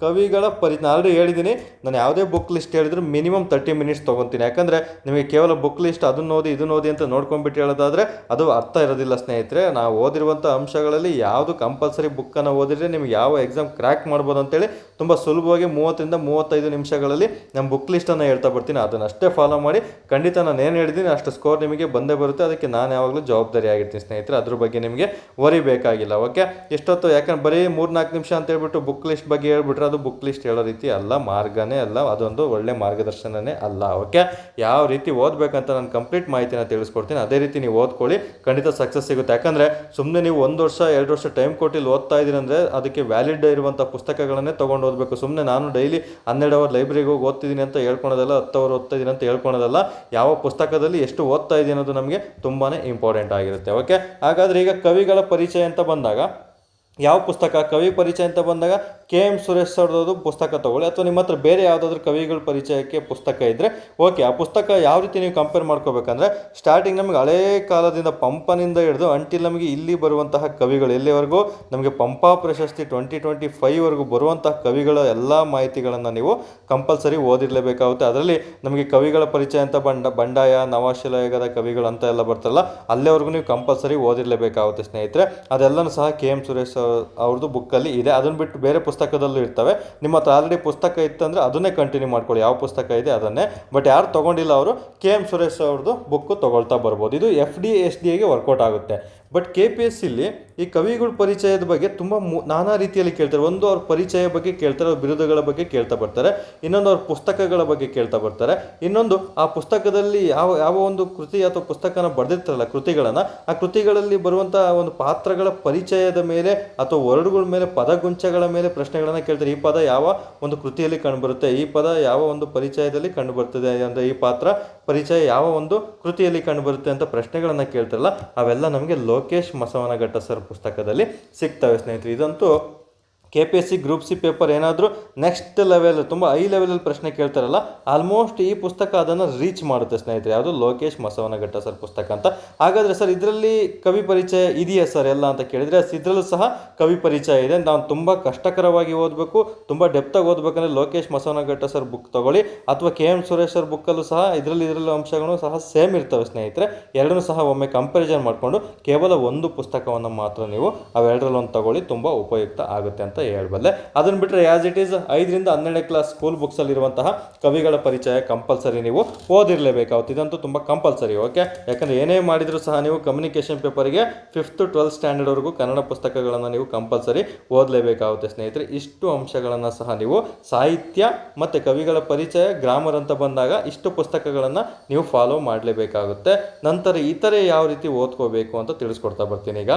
ನಾನು ಆಲ್ರೆಡಿ ಹೇಳಿದ್ದೀನಿ, ನಾನು ಯಾವುದೇ ಬುಕ್ ಲಿಸ್ಟ್ ಹೇಳಿದ್ರು ಮಿನಿಮಮ್ 30 ಮಿನಿಟ್ಸ್ ತೊಗೊತೀನಿ. ಯಾಕಂದರೆ ನಿಮಗೆ ಕೇವಲ ಬುಕ್ ಲಿಸ್ಟ್ ಅದನ್ನು ಓದಿ ಇದನ್ನು ಓದಿ ಅಂತ ನೋಡ್ಕೊಂಡ್ಬಿಟ್ಟು ಹೇಳೋದಾದರೆ ಅದು ಅರ್ಥ ಇರೋದಿಲ್ಲ ಸ್ನೇಹಿತರೆ. ನಾವು ಓದಿರುವಂಥ ಅಂಶಗಳಲ್ಲಿ ಯಾವುದು ಕಂಪಲ್ಸರಿ ಬುಕ್ಕನ್ನು ಓದಿದರೆ ನಿಮ್ಗೆ ಯಾವ ಎಕ್ಸಾಮ್ ಕ್ರ್ಯಾಕ್ ಮಾಡ್ಬೋದು ಅಂತೇಳಿ ತುಂಬ ಸುಲಭವಾಗಿ 30ರಿಂದ 35 ನಿಮಿಷಗಳಲ್ಲಿ ನಮ್ಮ ಬುಕ್ ಲಿಸ್ಟನ್ನು ಹೇಳ್ತಾ ಬರ್ತೀನಿ. ಅದನ್ನು ಅಷ್ಟೇ ಫಾಲೋ ಮಾಡಿ. ಖಂಡಿತ ನಾನು ಏನು ಹೇಳಿದ್ದೀನಿ ಅಷ್ಟು ಸ್ಕೋರ್ ನಿಮಗೆ ಬಂದೇ ಬರುತ್ತೆ. ಅದಕ್ಕೆ ನಾನು ಯಾವಾಗಲೂ ಜವಾಬ್ದಾರಿ ಆಗಿರ್ತೀನಿ ಸ್ನೇಹಿತರೆ. ಅದ್ರ ಬಗ್ಗೆ ನಿಮಗೆ ವರಿ ಬೇಕಾಗಿಲ್ಲ. ಓಕೆ, ಎಷ್ಟೊತ್ತು ಯಾಕಂದ್ರೆ ಬರೀ 3-4 ನಿಮಿಷ ಅಂತ ಹೇಳ್ಬಿಟ್ಟು ಬುಕ್ ಲಿಸ್ಟ್ ಬಗ್ಗೆ ಹೇಳ್ಬಿಟ್ರೆ ಅದು ಬುಕ್ ಲಿಸ್ಟ್ ಹೇಳೋ ರೀತಿ ಅಲ್ಲ, ಮಾರ್ಗನೇ ಅಲ್ಲ, ಅದೊಂದು ಒಳ್ಳೆ ಮಾರ್ಗದರ್ಶನನೇ ಅಲ್ಲ. ಓಕೆ, ಯಾವ ರೀತಿ ಓದಬೇಕಂತ ನಾನು ಕಂಪ್ಲೀಟ್ ಮಾಹಿತಿನ ತಿಳಿಸ್ಕೊಡ್ತೀನಿ. ಅದೇ ರೀತಿ ನೀವು ಓದ್ಕೊಳ್ಳಿ, ಖಂಡಿತ ಸಕ್ಸಸ್ ಸಿಗುತ್ತೆ. ಯಾಕಂದರೆ ಸುಮ್ಮನೆ ನೀವು 1 ವರ್ಷ 2 ವರ್ಷ ಟೈಮ್ ಕೊಟ್ಟಿಲ್ಲಿ ಓದ್ತಾ ಇದ್ದೀರಿ ಅಂದರೆ ಅದಕ್ಕೆ ವ್ಯಾಲಿಡ್ ಇರುವಂಥ ಪುಸ್ತಕಗಳನ್ನೇ ತೊಗೊಂಡು ಓದಬೇಕು. ಸುಮ್ಮನೆ ನಾನು ಡೈಲಿ 12 ಅವರ್ ಲೈಬ್ರರಿಗೆ ಹೋಗಿ ಓದ್ತಿದ್ದೀನಿ ಅಂತ ಹೇಳ್ಕೊಳೋದಲ್ಲ, 10 ಅವರ್ ಓದ್ತಾ ಇದ್ದೀನಿ ಅಂತ ಹೇಳ್ಕೊಳೋದಲ್ಲ. ಯಾವ ಪುಸ್ತಕದಲ್ಲಿ ಎಷ್ಟು ಓದ್ತಾ ಇದ್ದೀನಿ ಅನ್ನೋದು ನಮಗೆ ತುಂಬಾ ಇಂಪಾರ್ಟೆಂಟ್ ಆಗಿರುತ್ತೆ. ಓಕೆ, ಹಾಗಾದರೆ ಈಗ ಕವಿಗಳ ಪರಿಚಯ ಅಂತ ಬಂದಾಗ ಯಾವ ಪುಸ್ತಕ ಕವಿ ಪರಿಚಯ ಅಂತ ಬಂದಾಗ KM ಸುರೇಶ್ ಅವ್ರದ್ದು ಪುಸ್ತಕ ತೊಗೊಳ್ಳಿ, ಅಥವಾ ನಿಮ್ಮ ಹತ್ರ ಬೇರೆ ಯಾವುದಾದ್ರೂ ಕವಿಗಳ ಪರಿಚಯಕ್ಕೆ ಪುಸ್ತಕ ಇದ್ದರೆ ಓಕೆ. ಆ ಪುಸ್ತಕ ಯಾವ ರೀತಿ ನೀವು ಕಂಪೇರ್ ಮಾಡ್ಕೋಬೇಕಂದ್ರೆ, ಸ್ಟಾರ್ಟಿಂಗ್ ನಮಗೆ ಹಳೇ ಕಾಲದಿಂದ ಪಂಪನಿಂದ ಹಿಡಿದು ಅಂಟಿಲ್ ನಮಗೆ ಇಲ್ಲಿ ಬರುವಂತಹ ಕವಿಗಳು ಎಲ್ಲಿವರೆಗೂ ನಮಗೆ ಪಂಪ ಪ್ರಶಸ್ತಿ 2025ವರೆಗೂ ಬರುವಂತಹ ಕವಿಗಳ ಎಲ್ಲ ಮಾಹಿತಿಗಳನ್ನು ನೀವು ಕಂಪಲ್ಸರಿ ಓದಿರಲೇಬೇಕಾಗುತ್ತೆ. ಅದರಲ್ಲಿ ನಮಗೆ ಕವಿಗಳ ಪರಿಚಯ ಅಂತ ಬಂಡಾಯ, ನವಾಶಿಲಾಯುಗದ ಕವಿಗಳು ಅಂತ ಎಲ್ಲ ಬರ್ತಾರಲ್ಲ, ಅಲ್ಲಿವರೆಗೂ ನೀವು ಕಂಪಲ್ಸರಿ ಓದಿರಲೇಬೇಕಾಗುತ್ತೆ ಸ್ನೇಹಿತರೆ. ಅದೆಲ್ಲನೂ ಸಹ KM ಸುರೇಶ್ ಅವ್ರದ್ದು ಬುಕ್ಕಲ್ಲಿ ಇದೆ. ಅದನ್ನು ಬಿಟ್ಟು ಬೇರೆ ಪುಸ್ತಕದಲ್ಲೂ ಇರ್ತವೆ. ನಿಮ್ಮ ಹತ್ರ ಆಲ್ರೆಡಿ ಪುಸ್ತಕ ಇತ್ತಂದರೆ ಅದನ್ನೇ ಕಂಟಿನ್ಯೂ ಮಾಡ್ಕೊಳ್ಳಿ, ಯಾವ ಪುಸ್ತಕ ಇದೆ ಅದನ್ನೇ. ಬಟ್ ಯಾರು ತೊಗೊಂಡಿಲ್ಲ ಅವರು KM ಸುರೇಶ್ ಅವ್ರದ್ದು ಬುಕ್ಕು ತೊಗೊಳ್ತಾ ಬರ್ಬೋದು. ಇದು FD SDAಗೆ ವರ್ಕೌಟ್ ಆಗುತ್ತೆ. ಬಟ್ KPSCಲಿ ಈ ಕವಿಗಳ ಪರಿಚಯದ ಬಗ್ಗೆ ತುಂಬ ನಾನಾ ರೀತಿಯಲ್ಲಿ ಕೇಳ್ತಾರೆ. ಒಂದು ಅವ್ರ ಪರಿಚಯ ಬಗ್ಗೆ ಕೇಳ್ತಾರೆ, ಅವ್ರ ಬಿರುದುಗಳ ಬಗ್ಗೆ ಕೇಳ್ತಾ ಬರ್ತಾರೆ. ಇನ್ನೊಂದು ಅವ್ರ ಪುಸ್ತಕಗಳ ಬಗ್ಗೆ ಕೇಳ್ತಾ ಬರ್ತಾರೆ. ಇನ್ನೊಂದು ಆ ಪುಸ್ತಕದಲ್ಲಿ ಯಾವ ಒಂದು ಕೃತಿ ಅಥವಾ ಪುಸ್ತಕನ ಬರೆದಿರ್ತಾರಲ್ಲ, ಕೃತಿಗಳನ್ನು, ಆ ಕೃತಿಗಳಲ್ಲಿ ಬರುವಂಥ ಒಂದು ಪಾತ್ರಗಳ ಪರಿಚಯದ ಮೇಲೆ ಅಥವಾ ವರ್ಡ್ಗಳ ಮೇಲೆ, ಪದಗುಂಚಗಳ ಮೇಲೆ ಪ್ರಶ್ನೆಗಳನ್ನು ಕೇಳ್ತಾರೆ. ಈ ಪದ ಯಾವ ಒಂದು ಕೃತಿಯಲ್ಲಿ ಕಂಡುಬರುತ್ತೆ, ಈ ಪದ ಯಾವ ಒಂದು ಪರಿಚಯದಲ್ಲಿ ಕಂಡುಬರ್ತದೆ, ಅಂದರೆ ಈ ಪಾತ್ರ ಪರಿಚಯ ಯಾವ ಒಂದು ಕೃತಿಯಲ್ಲಿ ಕಂಡುಬರುತ್ತೆ ಅಂತ ಪ್ರಶ್ನೆಗಳನ್ನು ಕೇಳ್ತಾರಲ್ಲ, ಅವೆಲ್ಲ ನಮಗೆ ಲೋಕೇಶ್ ಮಸವನಘಟ್ಟ ಸರ್ ಪುಸ್ತಕದಲ್ಲಿ ಸಿಗ್ತವೆ ಸ್ನೇಹಿತರೆ. ಇದಂತೂ KPSC ಗ್ರೂಪ್ ಸಿ ಪೇಪರ್ ಏನಾದರೂ ನೆಕ್ಸ್ಟ್ ಲೆವೆಲ್, ತುಂಬ ಹೈ ಲೆವೆಲಲ್ಲಿ ಪ್ರಶ್ನೆ ಕೇಳ್ತಾರಲ್ಲ, ಆಲ್ಮೋಸ್ಟ್ ಈ ಪುಸ್ತಕ ಅದನ್ನು ರೀಚ್ ಮಾಡುತ್ತೆ ಸ್ನೇಹಿತರೆ. ಯಾವುದು ಲೋಕೇಶ್ ಮಸವನಘಟ್ಟ ಸರ್ ಪುಸ್ತಕ ಅಂತ. ಹಾಗಾದರೆ ಸರ್ ಇದರಲ್ಲಿ ಕವಿ ಪರಿಚಯ ಇದೆಯಾ ಸರ್ ಎಲ್ಲ ಅಂತ ಕೇಳಿದರೆ, ಇದರಲ್ಲೂ ಸಹ ಕವಿ ಪರಿಚಯ ಇದೆ. ನಾವು ತುಂಬ ಕಷ್ಟಕರವಾಗಿ ಓದಬೇಕು, ತುಂಬ ಡೆಪ್ತಾಗಿ ಓದಬೇಕಂದ್ರೆ ಲೋಕೇಶ್ ಮಸವನಘಟ್ಟ ಸರ್ ಬುಕ್ ತೊಗೊಳ್ಳಿ, ಅಥವಾ KM ಸುರೇಶ್ ಸರ್ ಬುಕ್ಕಲ್ಲೂ ಸಹ ಇದರಲ್ಲಿ ಅಂಶಗಳು ಸಹ ಸೇಮ್ ಇರ್ತವೆ ಸ್ನೇಹಿತರೆ. ಎರಡನ್ನೂ ಸಹ ಒಮ್ಮೆ ಕಂಪ್ಯಾರಿಸನ್ ಮಾಡಿಕೊಂಡು ಕೇವಲ ಒಂದು ಪುಸ್ತಕವನ್ನು ಮಾತ್ರ ನೀವು ಅವೆರಡರಲ್ಲಿ ಒಂದು ತೊಗೊಳ್ಳಿ, ತುಂಬ ಉಪಯುಕ್ತ ಆಗುತ್ತೆ ಅಂತ ಹೇಳಬಲ್ಲೆ. ಅದನ್ನು ಬಿಟ್ಟರೆ ಆ್ಯಸ್ ಇಟ್ ಈಸ್ 5ರಿಂದ 12ನೇ ಕ್ಲಾಸ್ ಸ್ಕೂಲ್ ಬುಕ್ಸಲ್ಲಿರುವಂತಹ ಕವಿಗಳ ಪರಿಚಯ ಕಂಪಲ್ಸರಿ ನೀವು ಓದಿರಲೇಬೇಕಾಗುತ್ತೆ. ಇದಂತೂ ತುಂಬ ಕಂಪಲ್ಸರಿ, ಓಕೆ. ಯಾಕಂದರೆ ಏನೇ ಮಾಡಿದರೂ ಸಹ ನೀವು ಕಮ್ಯುನಿಕೇಷನ್ ಪೇಪರಿಗೆ 5th to 12th ಸ್ಟ್ಯಾಂಡರ್ಡ್ವರೆಗೂ ಕನ್ನಡ ಪುಸ್ತಕಗಳನ್ನು ನೀವು ಕಂಪಲ್ಸರಿ ಓದಲೇಬೇಕಾಗುತ್ತೆ ಸ್ನೇಹಿತರೆ. ಇಷ್ಟು ಅಂಶಗಳನ್ನು ಸಹ ನೀವು ಸಾಹಿತ್ಯ ಮತ್ತು ಕವಿಗಳ ಪರಿಚಯ, ಗ್ರಾಮರ್ ಅಂತ ಬಂದಾಗ ಇಷ್ಟು ಪುಸ್ತಕಗಳನ್ನು ನೀವು ಫಾಲೋ ಮಾಡಲೇಬೇಕಾಗುತ್ತೆ. ನಂತರ ಇತರೆ ಯಾವ ರೀತಿ ಓದ್ಕೋಬೇಕು ಅಂತ ತಿಳಿಸ್ಕೊಡ್ತಾ ಬರ್ತೀನಿ ಈಗ.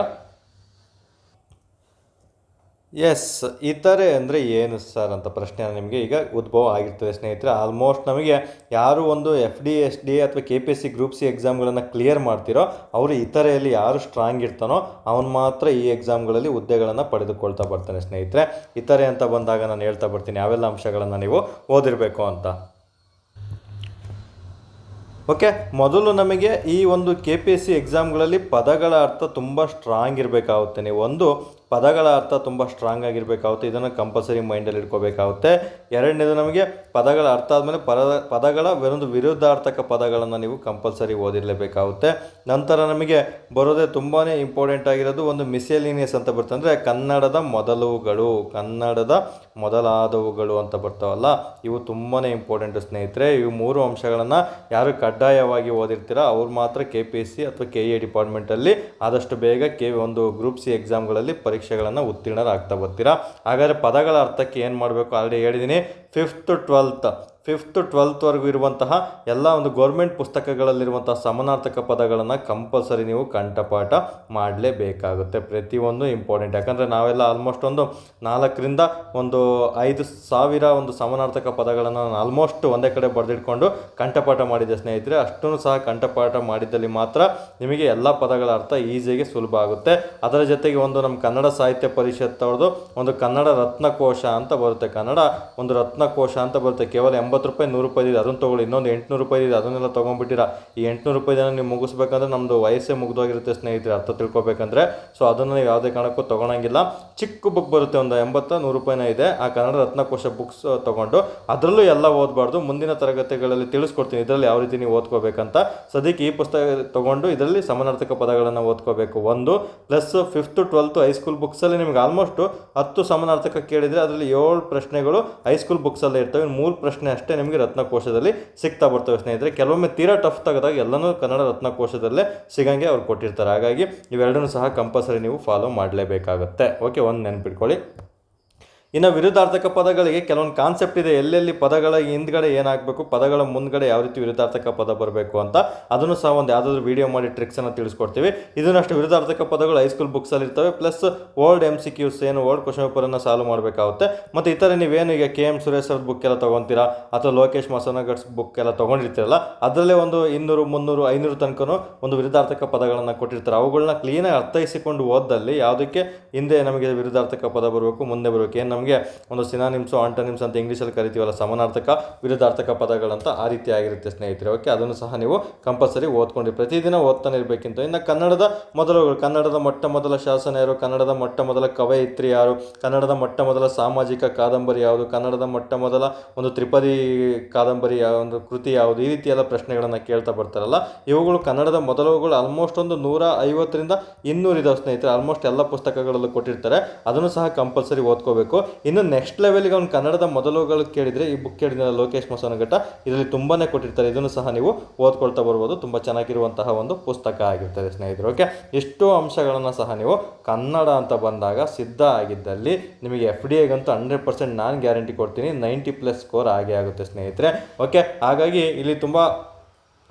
ಎಸ್, ಇತರೆ ಅಂದರೆ ಏನು ಸರ್ ಅಂತ ಪ್ರಶ್ನೆ ನಿಮಗೆ ಈಗ ಉದ್ಭವ ಆಗಿರ್ತದೆ ಸ್ನೇಹಿತರೆ. ಆಲ್ಮೋಸ್ಟ್ ನಮಗೆ ಯಾರು ಒಂದು FD SDA ಅಥವಾ KPSC ಗ್ರೂಪ್ ಸಿ ಎಕ್ಸಾಮ್ಗಳನ್ನು ಕ್ಲಿಯರ್ ಮಾಡ್ತಿರೋ ಅವರು ಇತರೆಯಲ್ಲಿ ಯಾರು ಸ್ಟ್ರಾಂಗ್ ಇರ್ತಾನೋ ಅವನು ಮಾತ್ರ ಈ ಎಕ್ಸಾಮ್ಗಳಲ್ಲಿ ಹುದ್ದೆಗಳನ್ನು ಪಡೆದುಕೊಳ್ತಾ ಬರ್ತಾನೆ ಸ್ನೇಹಿತರೆ. ಇತರೆ ಅಂತ ಬಂದಾಗ ನಾನು ಹೇಳ್ತಾ ಬರ್ತೀನಿ ಯಾವೆಲ್ಲ ಅಂಶಗಳನ್ನು ನೀವು ಓದಿರಬೇಕು ಅಂತ. ಓಕೆ, ಮೊದಲು ನಮಗೆ ಈ ಒಂದು KPSC ಎಕ್ಸಾಮ್ಗಳಲ್ಲಿ ಪದಗಳ ಅರ್ಥ ತುಂಬ ಸ್ಟ್ರಾಂಗ್ ಇರಬೇಕಾಗುತ್ತೆ. ನೀವು ಒಂದು ಪದಗಳ ಅರ್ಥ ತುಂಬ ಸ್ಟ್ರಾಂಗ್ ಆಗಿರಬೇಕಾಗುತ್ತೆ, ಇದನ್ನು ಕಂಪಲ್ಸರಿ ಮೈಂಡಲ್ಲಿ ಇಟ್ಕೋಬೇಕಾಗುತ್ತೆ. ಎರಡನೇದು ನಮಗೆ ಪದಗಳ ಅರ್ಥ ಆದಮೇಲೆ ಪದಗಳ ಒಂದು ವಿರುದ್ಧಾರ್ಥಕ ಪದಗಳನ್ನು ನೀವು ಕಂಪಲ್ಸರಿ ಓದಿರಲೇಬೇಕಾಗುತ್ತೆ. ನಂತರ ನಮಗೆ ಬರೋದೇ ತುಂಬಾ ಇಂಪಾರ್ಟೆಂಟ್ ಆಗಿರೋದು ಒಂದು ಮಿಸೆಲಿನಿಯಸ್ ಅಂತ ಬರ್ತದೆ, ಅಂದರೆ ಕನ್ನಡದ ಮೊದಲುಗಳು, ಕನ್ನಡದ ಮೊದಲಾದವುಗಳು ಅಂತ ಬರ್ತಾವಲ್ಲ, ಇವು ತುಂಬಾ ಇಂಪಾರ್ಟೆಂಟ್ ಸ್ನೇಹಿತರೆ. ಇವು ಮೂರು ಅಂಶಗಳನ್ನು ಯಾರು ಕಡ್ಡಾಯವಾಗಿ ಓದಿರ್ತೀರ ಅವ್ರು ಮಾತ್ರ KPSC ಅಥವಾ KE ಡಿಪಾರ್ಟ್ಮೆಂಟಲ್ಲಿ ಆದಷ್ಟು ಬೇಗ ಒಂದು ಗ್ರೂಪ್ ಸಿ ಎಕ್ಸಾಮ್ಗಳಲ್ಲಿ ಪರೀಕ್ಷೆಗಳನ್ನು ಉತ್ತೀರ್ಣರಾಗ್ತಾ ಬರ್ತೀರಾ. ಹಾಗಾದರೆ ಪದಗಳ ಅರ್ಥಕ್ಕೆ ಏನು ಮಾಡಬೇಕು ಆಲ್ರೆಡಿ ಹೇಳಿದ್ದೀನಿ. 5th to 12th ಇರುವಂತಹ ಎಲ್ಲ ಒಂದು ಗೌರ್ಮೆಂಟ್ ಪುಸ್ತಕಗಳಲ್ಲಿರುವಂತಹ ಸಮಾನಾರ್ಥಕ ಪದಗಳನ್ನು ಕಂಪಲ್ಸರಿ ನೀವು ಕಂಠಪಾಠ ಮಾಡಲೇಬೇಕಾಗುತ್ತೆ. ಪ್ರತಿಯೊಂದು ಇಂಪಾರ್ಟೆಂಟ್, ಯಾಕಂದರೆ ನಾವೆಲ್ಲ ಆಲ್ಮೋಸ್ಟ್ ಒಂದು 4ರಿಂದ 5,000 ಒಂದು ಸಮಾನಾರ್ಥಕ ಪದಗಳನ್ನು ನಾನು ಆಲ್ಮೋಸ್ಟ್ ಒಂದೇ ಕಡೆ ಬರೆದಿಟ್ಕೊಂಡು ಕಂಠಪಾಠ ಮಾಡಿದ್ದೆ ಸ್ನೇಹಿತರೆ. ಅಷ್ಟೂ ಸಹ ಕಂಠಪಾಠ ಮಾಡಿದ್ದಲ್ಲಿ ಮಾತ್ರ ನಿಮಗೆ ಎಲ್ಲ ಪದಗಳ ಅರ್ಥ ಈಸಿಯಾಗಿ ಸುಲಭ ಆಗುತ್ತೆ. ಅದರ ಜೊತೆಗೆ ಒಂದು ನಮ್ಮ ಕನ್ನಡ ಸಾಹಿತ್ಯ ಪರಿಷತ್ ಅವ್ರದ್ದು ಒಂದು ಕನ್ನಡ ರತ್ನಕೋಶ ಅಂತ ಬರುತ್ತೆ, ಕನ್ನಡ ಒಂದು ರತ್ನಕೋಶ ಅಂತ ಬರುತ್ತೆ. ಕೇವಲ 80 ರೂಪಾಯಿ 100 ರೂಪಾಯಿ ಇದೆ, ಅದನ್ನು ತೊಗೊಳ್ಳಿ. ಇನ್ನೊಂದು 800 ರೂಪಾಯಿ ಇದೆ, ಅದನ್ನೆಲ್ಲ ತೊಗೊಂಡ್ಬಿಟ್ಟಿರ. ಈ 800 ರೂಪಾಯಿನ ನೀವು ಮುಗಿಸ್ಬೇಕಂದ್ರೆ ನಮ್ಮದು ವಯಸ್ಸೇ ಮುಗಿದೋಗಿರುತ್ತೆ ಸ್ನೇಹಿತರೆ, ಅರ್ಥ ತಿಳ್ಕೊಬೇಕಂದ್ರೆ. ಸೊ ಅದನ್ನು ನೀವು ಯಾವುದೇ ಕಾರಣಕ್ಕೂ ತೊಗೊಳಂಗಿಲ್ಲ. ಚಿಕ್ಕ ಬುಕ್ ಬರುತ್ತೆ, ಒಂದು 80-100 ರೂಪಾಯಿನ ಇದೆ. ಆ ಕನ್ನಡ ರತ್ನಕೋಶ ಬುಕ್ಸ್ ತೊಗೊಂಡು ಅದರಲ್ಲೂ ಎಲ್ಲ ಓದಬಾರ್ದು. ಮುಂದಿನ ತರಗತಿಗಳಲ್ಲಿ ತಿಳಿಸ್ಕೊಡ್ತೀನಿ ಇದರಲ್ಲಿ ಯಾವ ರೀತಿ ನೀವು ಓದ್ಕೋಬೇಕಂತ. ಸದ್ಯಕ್ಕೆ ಈ ಪುಸ್ತಕ ತೊಗೊಂಡು ಇದರಲ್ಲಿ ಸಮಾನಾರ್ಥಕ ಪದಗಳನ್ನು ಓದ್ಕೋಬೇಕು ಒಂದು. Plus 5th to 12th high school ಬುಕ್ಸಲ್ಲಿ ನಿಮಗೆ ಆಲ್ಮೋಸ್ಟ್ 10 ಸಮಾನಾರ್ಥಕ ಕೇಳಿದರೆ ಅದರಲ್ಲಿ 7 ಪ್ರಶ್ನೆಗಳು ಹೈಸ್ಕೂಲ್ ಬುಕ್ಸಲ್ಲೇ ಇರ್ತವೆ. 3 ಪ್ರಶ್ನೆ ಅಷ್ಟೇ ನಿಮಗೆ ರತ್ನಕೋಶದಲ್ಲಿ ಸಿಗ್ತಾ ಬರ್ತವೆ ಸ್ನೇಹಿತರೆ. ಕೆಲವೊಮ್ಮೆ ತೀರಾ ಟಫ್ ತೆಗೆದಾಗ ಎಲ್ಲನೂ ಕನ್ನಡ ರತ್ನಕೋಶದಲ್ಲೇ ಸಿಗಂಗೆ ಅವ್ರು ಕೊಟ್ಟಿರ್ತಾರೆ. ಹಾಗಾಗಿ ಇವೆರಡನ್ನೂ ಸಹ ಕಂಪಲ್ಸರಿ ನೀವು ಫಾಲೋ ಮಾಡಲೇಬೇಕಾಗುತ್ತೆ. ಓಕೆ, ಒಂದು ನೆನ್ಪಿಟ್ಕೊಳ್ಳಿ. ಇನ್ನು ವಿರುದ್ಧಾರ್ಥಕ ಪದಗಳಿಗೆ ಕೆಲವೊಂದು ಕಾನ್ಸೆಪ್ಟ್ ಇದೆ, ಎಲ್ಲೆಲ್ಲಿ ಪದಗಳ ಹಿಂದ್ಗಡೆ ಏನಾಗಬೇಕು, ಪದಗಳ ಮುಂದ್ಗಡೆ ಯಾವ ರೀತಿ ವಿರುದ್ಧಾರ್ಥಕ ಪದ ಬರಬೇಕು ಅಂತ, ಅದನ್ನು ಸಹ ಒಂದು ಯಾವುದಾದ್ರೂ ವಿಡಿಯೋ ಮಾಡಿ ಟ್ರಿಕ್ಸನ್ನು ತಿಳಿಸ್ಕೊಡ್ತೀವಿ. ಇದನ್ನಷ್ಟು ವಿರುದ್ಧಾರ್ಥಕ ಪದಗಳು ಹೈಸ್ಕೂಲ್ ಬುಕ್ಸಲ್ಲಿ ಇರ್ತವೆ, ಪ್ಲಸ್ ಓಲ್ಡ್ MCQs ಏನು ಓಲ್ಡ್ ಕ್ವಶನ್ ಪೇಪರನ್ನು ಸಾಲ್ವ್ ಮಾಡಬೇಕಾಗುತ್ತೆ. ಮತ್ತು ಈ ಥರ ನೀವೇನು ಈಗ KM ಸುರೇಶ್ ಅವ್ರ ಬುಕ್ ಎಲ್ಲ ತೊಗೊತೀರಾ ಅಥವಾ ಲೋಕೇಶ್ ಮಸನಗಡ್ಸ್ ಬುಕ್ ಎಲ್ಲ ತೊಗೊಂಡಿರ್ತೀರಲ್ಲ, ಅದರಲ್ಲೇ ಒಂದು 200, 300, 500 ತನಕನೂ ಒಂದು ವಿರುದ್ಧಾರ್ಥಕ ಪದಗಳನ್ನು ಕೊಟ್ಟಿರ್ತಾರೆ. ಅವುಗಳನ್ನ ಕ್ಲೀನಾಗಿ ಅರ್ಥೈಸಿಕೊಂಡು ಓದಲ್ಲಿ ಯಾವುದಕ್ಕೆ ಹಿಂದೆ ನಮಗೆ ವಿರುದ್ಧಾರ್ಥಕ ಪದ ಬರಬೇಕು, ಮುಂದೆ ಬರಬೇಕು, ಏನು ನಮಗೆ ಒಂದು ಸಿನಾನಿಮ್ಸು ಆಂಟೋನಿಮ್ಸ್ ಅಂತ ಇಂಗ್ಲೀಷಲ್ಲಿ ಕರಿತೀವಲ್ಲ, ಸಮಾನಾರ್ಥಕ ವಿರುದ್ಧಾರ್ಥಕ ಪದಗಳಂತ ಆ ರೀತಿ ಆಗಿರುತ್ತೆ ಸ್ನೇಹಿತರೆ. ಓಕೆ, ಅದನ್ನು ಸಹ ನೀವು ಕಂಪಲ್ಸರಿ ಓದ್ಕೊಂಡು ಪ್ರತಿದಿನ ಓದ್ತಾನೆ ಇರಬೇಕಿಂತ. ಇನ್ನು ಕನ್ನಡದ ಮೊದಲುಗಳು, ಕನ್ನಡದ ಮೊಟ್ಟ ಮೊದಲ ಶಾಸನ ಯಾರು, ಕನ್ನಡದ ಮೊಟ್ಟ ಮೊದಲ ಕವಯಿತ್ರಿ ಯಾರು, ಕನ್ನಡದ ಮೊಟ್ಟ ಮೊದಲ ಸಾಮಾಜಿಕ ಕಾದಂಬರಿ ಯಾವುದು, ಕನ್ನಡದ ಮೊಟ್ಟ ಮೊದಲ ಒಂದು ತ್ರಿಪದಿ ಕಾದಂಬರಿ ಒಂದು ಕೃತಿ ಯಾವುದು, ಈ ರೀತಿ ಎಲ್ಲ ಪ್ರಶ್ನೆಗಳನ್ನು ಕೇಳ್ತಾ ಬರ್ತಾರಲ್ಲ, ಇವುಗಳು ಕನ್ನಡದ ಮೊದಲುಗಳು ಆಲ್ಮೋಸ್ಟ್ ಒಂದು 150ರಿಂದ 200 ಇದಾವೆ ಸ್ನೇಹಿತರೆ. ಆಲ್ಮೋಸ್ಟ್ ಎಲ್ಲ ಪುಸ್ತಕಗಳಲ್ಲೂ ಕೊಟ್ಟಿರ್ತಾರೆ, ಅದನ್ನು ಸಹ ಕಂಪಲ್ಸರಿ ಓದ್ಕೋಬೇಕು. ಇನ್ನು ನೆಕ್ಸ್ಟ್ ಲೆವೆಲ್ಗೆ ಅವ್ನು ಕನ್ನಡದ ಮೊದಲುಗಳು ಕೇಳಿದರೆ ಈ ಬುಕ್ ಕೇಳಿದ್ರೆ ಲೋಕೇಶ್ ಮಸನಘಟ್ಟ, ಇದರಲ್ಲಿ ತುಂಬಾ ಕೊಟ್ಟಿರ್ತಾರೆ, ಇದನ್ನು ಸಹ ನೀವು ಓದ್ಕೊಳ್ತಾ ಬರ್ಬೋದು. ತುಂಬ ಚೆನ್ನಾಗಿರುವಂತಹ ಒಂದು ಪುಸ್ತಕ ಆಗಿರ್ತದೆ ಸ್ನೇಹಿತರು. ಓಕೆ, ಎಷ್ಟೋ ಅಂಶಗಳನ್ನು ಸಹ ನೀವು ಕನ್ನಡ ಅಂತ ಬಂದಾಗ ಸಿದ್ಧ ಆಗಿದ್ದಲ್ಲಿ ನಿಮಗೆ FDAಗಂತೂ 100% ನಾನು ಗ್ಯಾರಂಟಿ ಕೊಡ್ತೀನಿ, 90+ ಸ್ಕೋರ್ ಆಗೇ ಆಗುತ್ತೆ ಸ್ನೇಹಿತರೆ. ಓಕೆ, ಹಾಗಾಗಿ ಇಲ್ಲಿ ತುಂಬ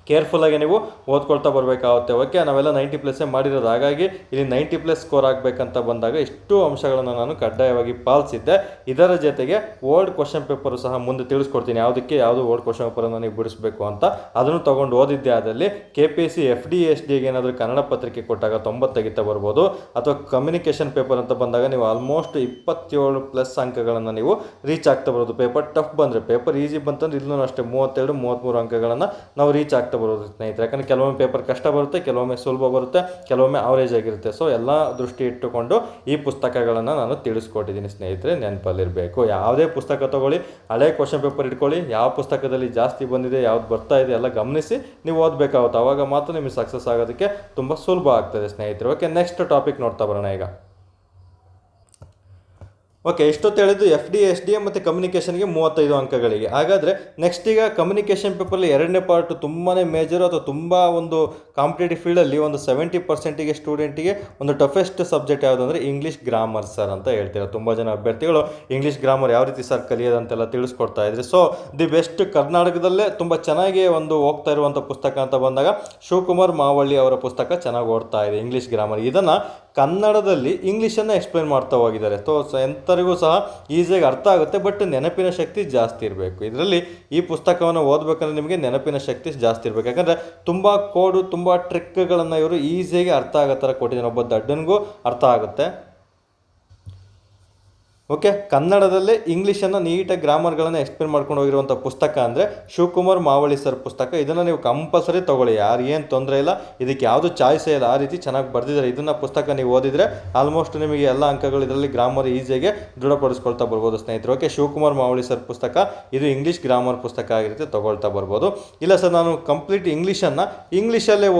ಕೇರ್ಫುಲ್ಲಾಗಿ ನೀವು ಓದ್ಕೊಳ್ತಾ ಬರಬೇಕಾಗುತ್ತೆ. ಓಕೆ, ನಾವೆಲ್ಲ 90+ ಮಾಡಿರೋದು, ಹಾಗಾಗಿ ಇಲ್ಲಿ 90+ ಸ್ಕೋರ್ ಆಗಬೇಕಂತ ಬಂದಾಗ ಇಷ್ಟು ಅಂಶಗಳನ್ನು ನಾನು ಕಡ್ಡಾಯವಾಗಿ ಪಾಲಿಸಿದ್ದೆ. ಇದರ ಜೊತೆಗೆ ಓಲ್ಡ್ ಕ್ವಶನ್ ಪೇಪರು ಸಹ ಮುಂದೆ ತಿಳಿಸ್ಕೊಡ್ತೀನಿ, ಯಾವುದಕ್ಕೆ ಯಾವುದು ಓಲ್ಡ್ ಕ್ವಶನ್ ಪೇಪರನ್ನು ನೀವು ಬಿಡಿಸ್ಬೇಕು ಅಂತ. ಅದನ್ನು ತೊಗೊಂಡು ಓದಿದ್ದೆ ಆದಲ್ಲಿ KPSC FDA SDAಗೆ ಏನಾದರೂ ಕನ್ನಡ ಪತ್ರಿಕೆ ಕೊಟ್ಟಾಗ 90 ತೆಗಿತಾ ಬರ್ಬೋದು, ಅಥವಾ ಕಮ್ಯುನಿಕೇಷನ್ ಪೇಪರ್ ಅಂತ ಬಂದಾಗ ನೀವು ಆಲ್ಮೋಸ್ಟ್ 27+ ಅಂಕಗಳನ್ನು ನೀವು ರೀಚ್ ಆಗ್ತಾ ಬರೋದು. ಪೇಪರ್ ಟಫ್ ಬಂದರೆ, ಪೇಪರ್ ಈಸಿ ಬಂತಂದ್ರೆ ಇಲ್ಲೂ ಅಷ್ಟೇ 32, 33 ಅಂಕಗಳನ್ನು ನಾವು ರೀಚ್ ಆಗ್ತಾ ಬರೋದು ಸ್ನೇಹಿತರೆ. ಯಾಕಂದರೆ ಕೆಲವೊಮ್ಮೆ ಪೇಪರ್ ಕಷ್ಟ ಬರುತ್ತೆ, ಕೆಲವೊಮ್ಮೆ ಸುಲಭ ಬರುತ್ತೆ, ಕೆಲವೊಮ್ಮೆ ಅವರೇಜ್ ಆಗಿರುತ್ತೆ. ಸೊ ಎಲ್ಲ ದೃಷ್ಟಿ ಇಟ್ಟುಕೊಂಡು ಈ ಪುಸ್ತಕಗಳನ್ನು ನಾನು ತಿಳಿಸ್ಕೊಟ್ಟಿದ್ದೀನಿ ಸ್ನೇಹಿತರೆ, ನೆನಪಲ್ಲಿರಬೇಕು. ಯಾವುದೇ ಪುಸ್ತಕ ತೊಗೊಳ್ಳಿ, ಹಳೆ ಕ್ವಶನ್ ಪೇಪರ್ ಇಟ್ಕೊಳ್ಳಿ, ಯಾವ ಪುಸ್ತಕದಲ್ಲಿ ಜಾಸ್ತಿ ಬಂದಿದೆ, ಯಾವ್ದು ಬರ್ತಾ ಇದೆ ಎಲ್ಲ ಗಮನಿಸಿ ನೀವು ಓದಬೇಕಾಗುತ್ತೆ. ಆವಾಗ ಮಾತ್ರ ನಿಮಗೆ ಸಕ್ಸಸ್ ಆಗೋದಕ್ಕೆ ತುಂಬ ಸುಲಭ ಆಗ್ತದೆ ಸ್ನೇಹಿತರೆ. ಓಕೆ, ನೆಕ್ಸ್ಟ್ ಟಾಪಿಕ್ ನೋಡ್ತಾ ಬರೋಣ ಈಗ. ಓಕೆ, ಇಷ್ಟೊತ್ತು ಹೇಳಿದ್ದು FDA SDA ಮತ್ತು ಕಮ್ಯುನಿಕೇಷನ್ಗೆ 35 ಅಂಕಗಳಿಗೆ. ಹಾಗಾದರೆ ನೆಕ್ಸ್ಟ್ ಈಗ ಕಮ್ಯುನಿಕೇಷನ್ ಪೇಪರಲ್ಲಿ 2ನೇ ಪಾರ್ಟ್ ತುಂಬಾ ಮೇಜರು, ಅಥವಾ ತುಂಬ ಒಂದು ಕಾಂಪಿಟೇಟಿವ್ ಫೀಲ್ಡಲ್ಲಿ ಒಂದು 70% ಸ್ಟೂಡೆಂಟಿಗೆ ಒಂದು ಟಫೆಸ್ಟ್ ಸಬ್ಜೆಕ್ಟ್ ಯಾವುದು ಅಂದರೆ ಇಂಗ್ಲೀಷ್ ಗ್ರಾಮರ್ ಸರ್ ಅಂತ ಹೇಳ್ತೀರಾ. ತುಂಬ ಜನ ಅಭ್ಯರ್ಥಿಗಳು ಇಂಗ್ಲೀಷ್ ಗ್ರಾಮರ್ ಯಾವ ರೀತಿ ಸರ್ ಕಲಿಯೋದಂತೆಲ್ಲ ತಿಳಿಸ್ಕೊಡ್ತಾ ಇದ್ರಿ. ಸೊ ದಿ ಬೆಸ್ಟ್ ಕರ್ನಾಟಕದಲ್ಲೇ ತುಂಬ ಚೆನ್ನಾಗಿ ಒಂದು ಹೋಗ್ತಾ ಇರುವಂಥ ಪುಸ್ತಕ ಅಂತ ಬಂದಾಗ ಶಿವಕುಮಾರ್ ಮಾವಳ್ಳಿ ಅವರ ಪುಸ್ತಕ ಚೆನ್ನಾಗಿ ಓಡ್ತಾ ಇದೆ, ಇಂಗ್ಲೀಷ್ ಗ್ರಾಮರ್. ಇದನ್ನು ಕನ್ನಡದಲ್ಲಿ ಇಂಗ್ಲೀಷನ್ನು ಎಕ್ಸ್ಪ್ಲೇನ್ ಮಾಡ್ತಾ ಹೋಗಿದ್ದಾರೆ. ಸೊ ಎಂಥರಿಗೂ ಸಹ ಈಸಿಯಾಗಿ ಅರ್ಥ ಆಗುತ್ತೆ, ಬಟ್ ನೆನಪಿನ ಶಕ್ತಿ ಜಾಸ್ತಿ ಇರಬೇಕು. ಇದರಲ್ಲಿ ಈ ಪುಸ್ತಕವನ್ನು ಓದಬೇಕಂದ್ರೆ ನಿಮಗೆ ನೆನಪಿನ ಶಕ್ತಿ ಜಾಸ್ತಿ ಇರಬೇಕು. ಯಾಕಂದರೆ ತುಂಬ ಕೋಡು, ತುಂಬ ಟ್ರಿಕ್ಗಳನ್ನು ಇವರು ಈಸಿಯಾಗಿ ಅರ್ಥ ಆಗೋ ಥರ ಕೊಟ್ಟಿದ್ದಾರೆ, ಒಬ್ಬ ದಡ್ಡನಿಗೂ ಅರ್ಥ ಆಗುತ್ತೆ. ಓಕೆ, ಕನ್ನಡದಲ್ಲೇ ಇಂಗ್ಲೀಷನ್ನು ನೀಟಾಗಿ ಗ್ರಾಮರ್ಗಳನ್ನು ಎಕ್ಸ್ಪ್ಲೇನ್ ಮಾಡ್ಕೊಂಡು ಹೋಗಿರುವಂಥ ಪುಸ್ತಕ ಅಂದರೆ ಶಿವಕುಮಾರ್ ಮಾವಳ್ಳಿ ಸರ್ ಪುಸ್ತಕ. ಇದನ್ನು ನೀವು ಕಂಪಲ್ಸರಿ ತೊಗೊಳ್ಳಿ, ಯಾರು ಏನು ತೊಂದರೆ ಇಲ್ಲ, ಇದಕ್ಕೆ ಯಾವುದು ಚಾಯ್ಸೇ ಇಲ್ಲ, ಆ ರೀತಿ ಚೆನ್ನಾಗಿ ಬರೆದಿದ್ದಾರೆ. ಇದನ್ನು ಪುಸ್ತಕ ನೀವು ಓದಿದರೆ ಆಲ್ಮೋಸ್ಟ್ ನಿಮಗೆ ಎಲ್ಲ ಅಂಕಗಳು ಇದರಲ್ಲಿ ಗ್ರಾಮರ್ ಈಸಿಯಾಗಿ ದೃಢಪಡಿಸ್ಕೊಳ್ತಾ ಬರ್ಬೋದು ಸ್ನೇಹಿತರು. ಓಕೆ, ಶಿವಕುಮಾರ್ ಮಾವಳ್ಳಿ ಸರ್ ಪುಸ್ತಕ, ಇದು ಇಂಗ್ಲೀಷ್ ಗ್ರಾಮರ್ ಪುಸ್ತಕ ಆಗಿರುತ್ತೆ, ತೊಗೊಳ್ತಾ ಬರ್ಬೋದು. ಇಲ್ಲ ಸರ್ ನಾನು ಕಂಪ್ಲೀಟ್ ಇಂಗ್ಲೀಷಲ್ಲೇ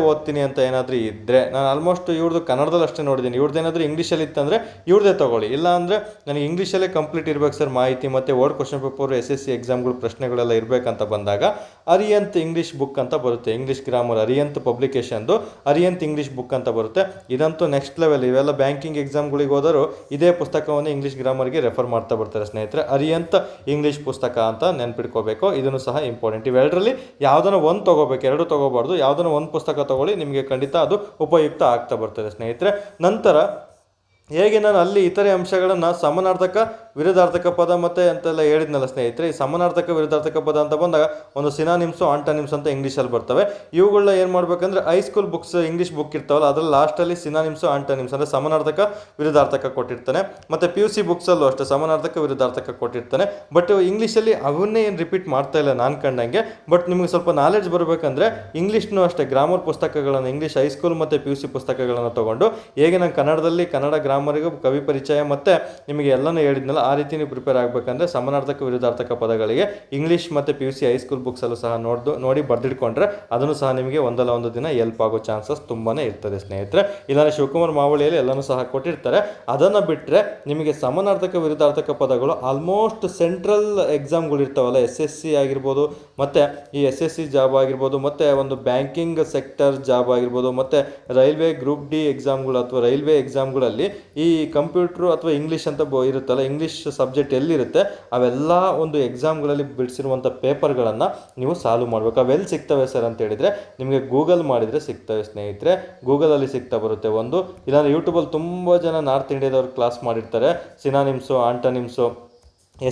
ಓದ್ತೀನಿ ಅಂತ ಏನಾದರೂ ಇದ್ದರೆ, ನಾನು ಆಲ್ಮೋಸ್ಟ್ ಇವ್ರದ್ದು ಕನ್ನಡದಲ್ಲಿ ಅಷ್ಟೇ ನೋಡಿದ್ದೀನಿ, ಇವ್ರದ್ದು ಏನಾದರೂ ಇಂಗ್ಲೀಷಲ್ಲಿ ಇತ್ತಂದರೆ ಇವ್ರದೇ ತೊಗೊಳ್ಳಿ. ಇಲ್ಲ ಅಂದರೆ ನನಗೆ ಇಂಗ್ಲೀಷಲ್ಲೇ ಕಂಪ್ಲೀಟ್ ಇರಬೇಕು ಸರ್ ಮಾಹಿತಿ, ಮತ್ತು ವರ್ಡ್ ಕ್ವಶನ್ ಪೇಪರ್ SSC ಎಕ್ಸಾಮ್ಗಳು ಪ್ರಶ್ನೆಗಳೆಲ್ಲ ಇರಬೇಕಂತ ಬಂದಾಗ ಅರಿಯಂತ್ ಇಂಗ್ಲೀಷ್ ಬುಕ್ ಅಂತ ಬರುತ್ತೆ, ಇಂಗ್ಲೀಷ್ ಗ್ರಾಮರ್ ಅರಿಯಂತ್ ಪಬ್ಲಿಕೇಶನ್ದು ಅರಿಯಂತ್ ಇಂಗ್ಲೀಷ್ ಬುಕ್ ಅಂತ ಬರುತ್ತೆ. ಇದಂತೂ ನೆಕ್ಸ್ಟ್ ಲೆವೆಲ್. ಇವೆಲ್ಲ ಬ್ಯಾಂಕಿಂಗ್ ಎಕ್ಸಾಮ್ಗಳಿಗೆ ಹೋದರೂ ಇದೇ ಪುಸ್ತಕವನ್ನು ಇಂಗ್ಲೀಷ್ ಗ್ರಾಮರ್ಗೆ ರೆಫರ್ ಮಾಡ್ತಾ ಬರ್ತಾರೆ ಸ್ನೇಹಿತರೆ. ಅರಿಯಂತ್ ಇಂಗ್ಲೀಷ್ ಪುಸ್ತಕ ಅಂತ ನೆನ್ಪಿಟ್ಕೋಬೇಕು, ಇದನ್ನು ಸಹ ಇಂಪಾರ್ಟೆಂಟ್. ಇವೆರಡರಲ್ಲಿ ಯಾವುದನ್ನು ಒಂದು ತೊಗೋಬೇಕು, ಎರಡು ತೊಗೋಬಾರ್ದು. ಯಾವುದನ್ನು ಒಂದು ಪುಸ್ತಕ ತೊಗೊಳ್ಳಿ, ನಿಮಗೆ ಖಂಡಿತ ಅದು ಉಪಯುಕ್ತ ಆಗ್ತಾ ಬರ್ತದೆ ಸ್ನೇಹಿತರೆ. ನಂತರ ಹೇಗೆ ನಾನು ಅಲ್ಲಿ ಇತರೆ ಅಂಶಗಳನ್ನು ಸಮಾನಾರ್ಥಕ ವಿರುದ್ಧಾರ್ಥಕ ಪದ ಮತ್ತು ಅಂತೆಲ್ಲ ಹೇಳಿದ್ನಲ್ಲ ಸ್ನೇಹಿತರೆ, ಈ ಸಮಾನಾರ್ಥಕ ವಿರುದ್ಧಾರ್ಥಕ ಪದ ಅಂತ ಬಂದಾಗ ಒಂದು ಸಿನಾನಿಮ್ಸು ಆಂಟೋನಿಮ್ಸ್ ಅಂತ ಇಂಗ್ಲೀಷಲ್ಲಿ ಬರ್ತವೆ. ಇವುಗಳನ್ನ ಏನು ಮಾಡಬೇಕಂದ್ರೆ ಹೈಸ್ಕೂಲ್ ಬುಕ್ಸ್ ಇಂಗ್ಲೀಷ್ ಬುಕ್ ಇರ್ತಾವಲ್ಲ, ಅದರಲ್ಲಿ ಲಾಸ್ಟಲ್ಲಿ ಸಿನಾನಿಮ್ಸು ಆಂಟೋನಿಮ್ಸ್ ಅಂದರೆ ಸಮಾನಾರ್ಥಕ ವಿರುದ್ಧಾರ್ಥಕ ಕೊಟ್ಟಿರ್ತಾನೆ. ಮತ್ತು PUC ಬುಕ್ಸಲ್ಲೂ ಅಷ್ಟೇ ಸಮಾನಾರ್ಥಕ ವಿರುದ್ಧಾರ್ಥಕ ಕೊಟ್ಟಿರ್ತಾನೆ. ಬಟ್ ಇಂಗ್ಲೀಷಲ್ಲಿ ಅವನ್ನೇ ಏನು ರಿಪೀಟ್ ಮಾಡ್ತಾ ಇಲ್ಲ ನಾನು ಕಂಡಂಗೆ. ಬಟ್ ನಿಮಗೆ ಸ್ವಲ್ಪ ನಾಲೆಡ್ಜ್ ಬರಬೇಕಂದ್ರೆ ಇಂಗ್ಲೀಷ್ನೂ ಅಷ್ಟೇ ಗ್ರಾಮರ್ ಪುಸ್ತಕಗಳನ್ನು, ಇಂಗ್ಲೀಷ್ ಹೈಸ್ಕೂಲ್ ಮತ್ತು PUC ಪುಸ್ತಕಗಳನ್ನು ತೊಗೊಂಡು ಹೇಗೆ ನಾನು ಕನ್ನಡದಲ್ಲಿ ಕನ್ನಡ ಗ್ರಾಮರಿಗೂ ಕವಿ ಪರಿಚಯ ಮತ್ತು ನಿಮಗೆ ಎಲ್ಲನೂ ಹೇಳಿದ್ನಲ್ಲ ಆ ರೀತಿ ನೀವು ಪ್ರಿಪೇರ್ ಆಗಬೇಕಂದ್ರೆ ಸಮಾನಾರ್ಥಕ ವಿರುದ್ಧಾರ್ಥಕ ಪದಗಳಿಗೆ ಇಂಗ್ಲೀಷ್ ಮತ್ತು PUC ಹೈಸ್ಕೂಲ್ ಬುಕ್ಸಲ್ಲೂ ಸಹ ನೋಡಿ ಬರೆದಿಟ್ಕೊಂಡ್ರೆ ಅದನ್ನು ಸಹ ನಿಮಗೆ ಒಂದಲ್ಲ ಒಂದು ದಿನ ಹೆಲ್ಪ್ ಆಗೋ ಚಾನ್ಸಸ್ ತುಂಬಾ ಇರ್ತದೆ ಸ್ನೇಹಿತರೆ. ಇಲ್ಲಾಂದರೆ ಶಿವಕುಮಾರ್ ಮಾವಳಿಯಲ್ಲಿ ಎಲ್ಲನೂ ಸಹ ಕೊಟ್ಟಿರ್ತಾರೆ. ಅದನ್ನು ಬಿಟ್ಟರೆ ನಿಮಗೆ ಸಮಾನಾರ್ಥಕ ವಿರುದ್ಧಾರ್ಥಕ ಪದಗಳು ಆಲ್ಮೋಸ್ಟ್ ಸೆಂಟ್ರಲ್ ಎಕ್ಸಾಮ್ಗಳು ಇರ್ತಾವಲ್ಲ, SSC ಆಗಿರ್ಬೋದು, ಮತ್ತು ಈ SSC ಜಾಬ್ ಆಗಿರ್ಬೋದು, ಮತ್ತು ಒಂದು ಬ್ಯಾಂಕಿಂಗ್ ಸೆಕ್ಟರ್ ಜಾಬ್ ಆಗಿರ್ಬೋದು, ಮತ್ತು ರೈಲ್ವೆ ಗ್ರೂಪ್ ಡಿ ಎಕ್ಸಾಮ್ಗಳು ಅಥವಾ ರೈಲ್ವೆ ಎಕ್ಸಾಮ್ಗಳಲ್ಲಿ ಈ ಕಂಪ್ಯೂಟ್ರು ಅಥವಾ ಇಂಗ್ಲೀಷ್ ಅಂತ ಇರುತ್ತಲ್ಲ, ಇಂಗ್ಲೀಷ್ ಸಬ್ಜೆಕ್ಟ್ ಎಲ್ಲಿರುತ್ತೆ ಅವೆಲ್ಲ ಒಂದು ಎಕ್ಸಾಮ್ಗಳಲ್ಲಿ ಬಿಡಿಸಿರುವಂಥ ಪೇಪರ್ಗಳನ್ನು ನೀವು ಸಾಲ್ವ್ ಮಾಡಬೇಕು. ಅವೆಲ್ಲಿ ಸಿಗ್ತವೆ ಸರ್ ಅಂತ ಹೇಳಿದರೆ ನಿಮಗೆ ಗೂಗಲ್ ಮಾಡಿದರೆ ಸಿಗ್ತವೆ ಸ್ನೇಹಿತರೆ. ಗೂಗಲಲ್ಲಿ ಸಿಗ್ತಾ ಬರುತ್ತೆ ಒಂದು, ಇಲ್ಲಾಂದರೆ ಯೂಟ್ಯೂಬಲ್ಲಿ ತುಂಬ ಜನ ನಾರ್ತ್ ಇಂಡಿಯಾದವ್ರು ಕ್ಲಾಸ್ ಮಾಡಿರ್ತಾರೆ. ಸಿನಾನಿಮ್ಸು, ಆಂಟನಿಮ್ಸು,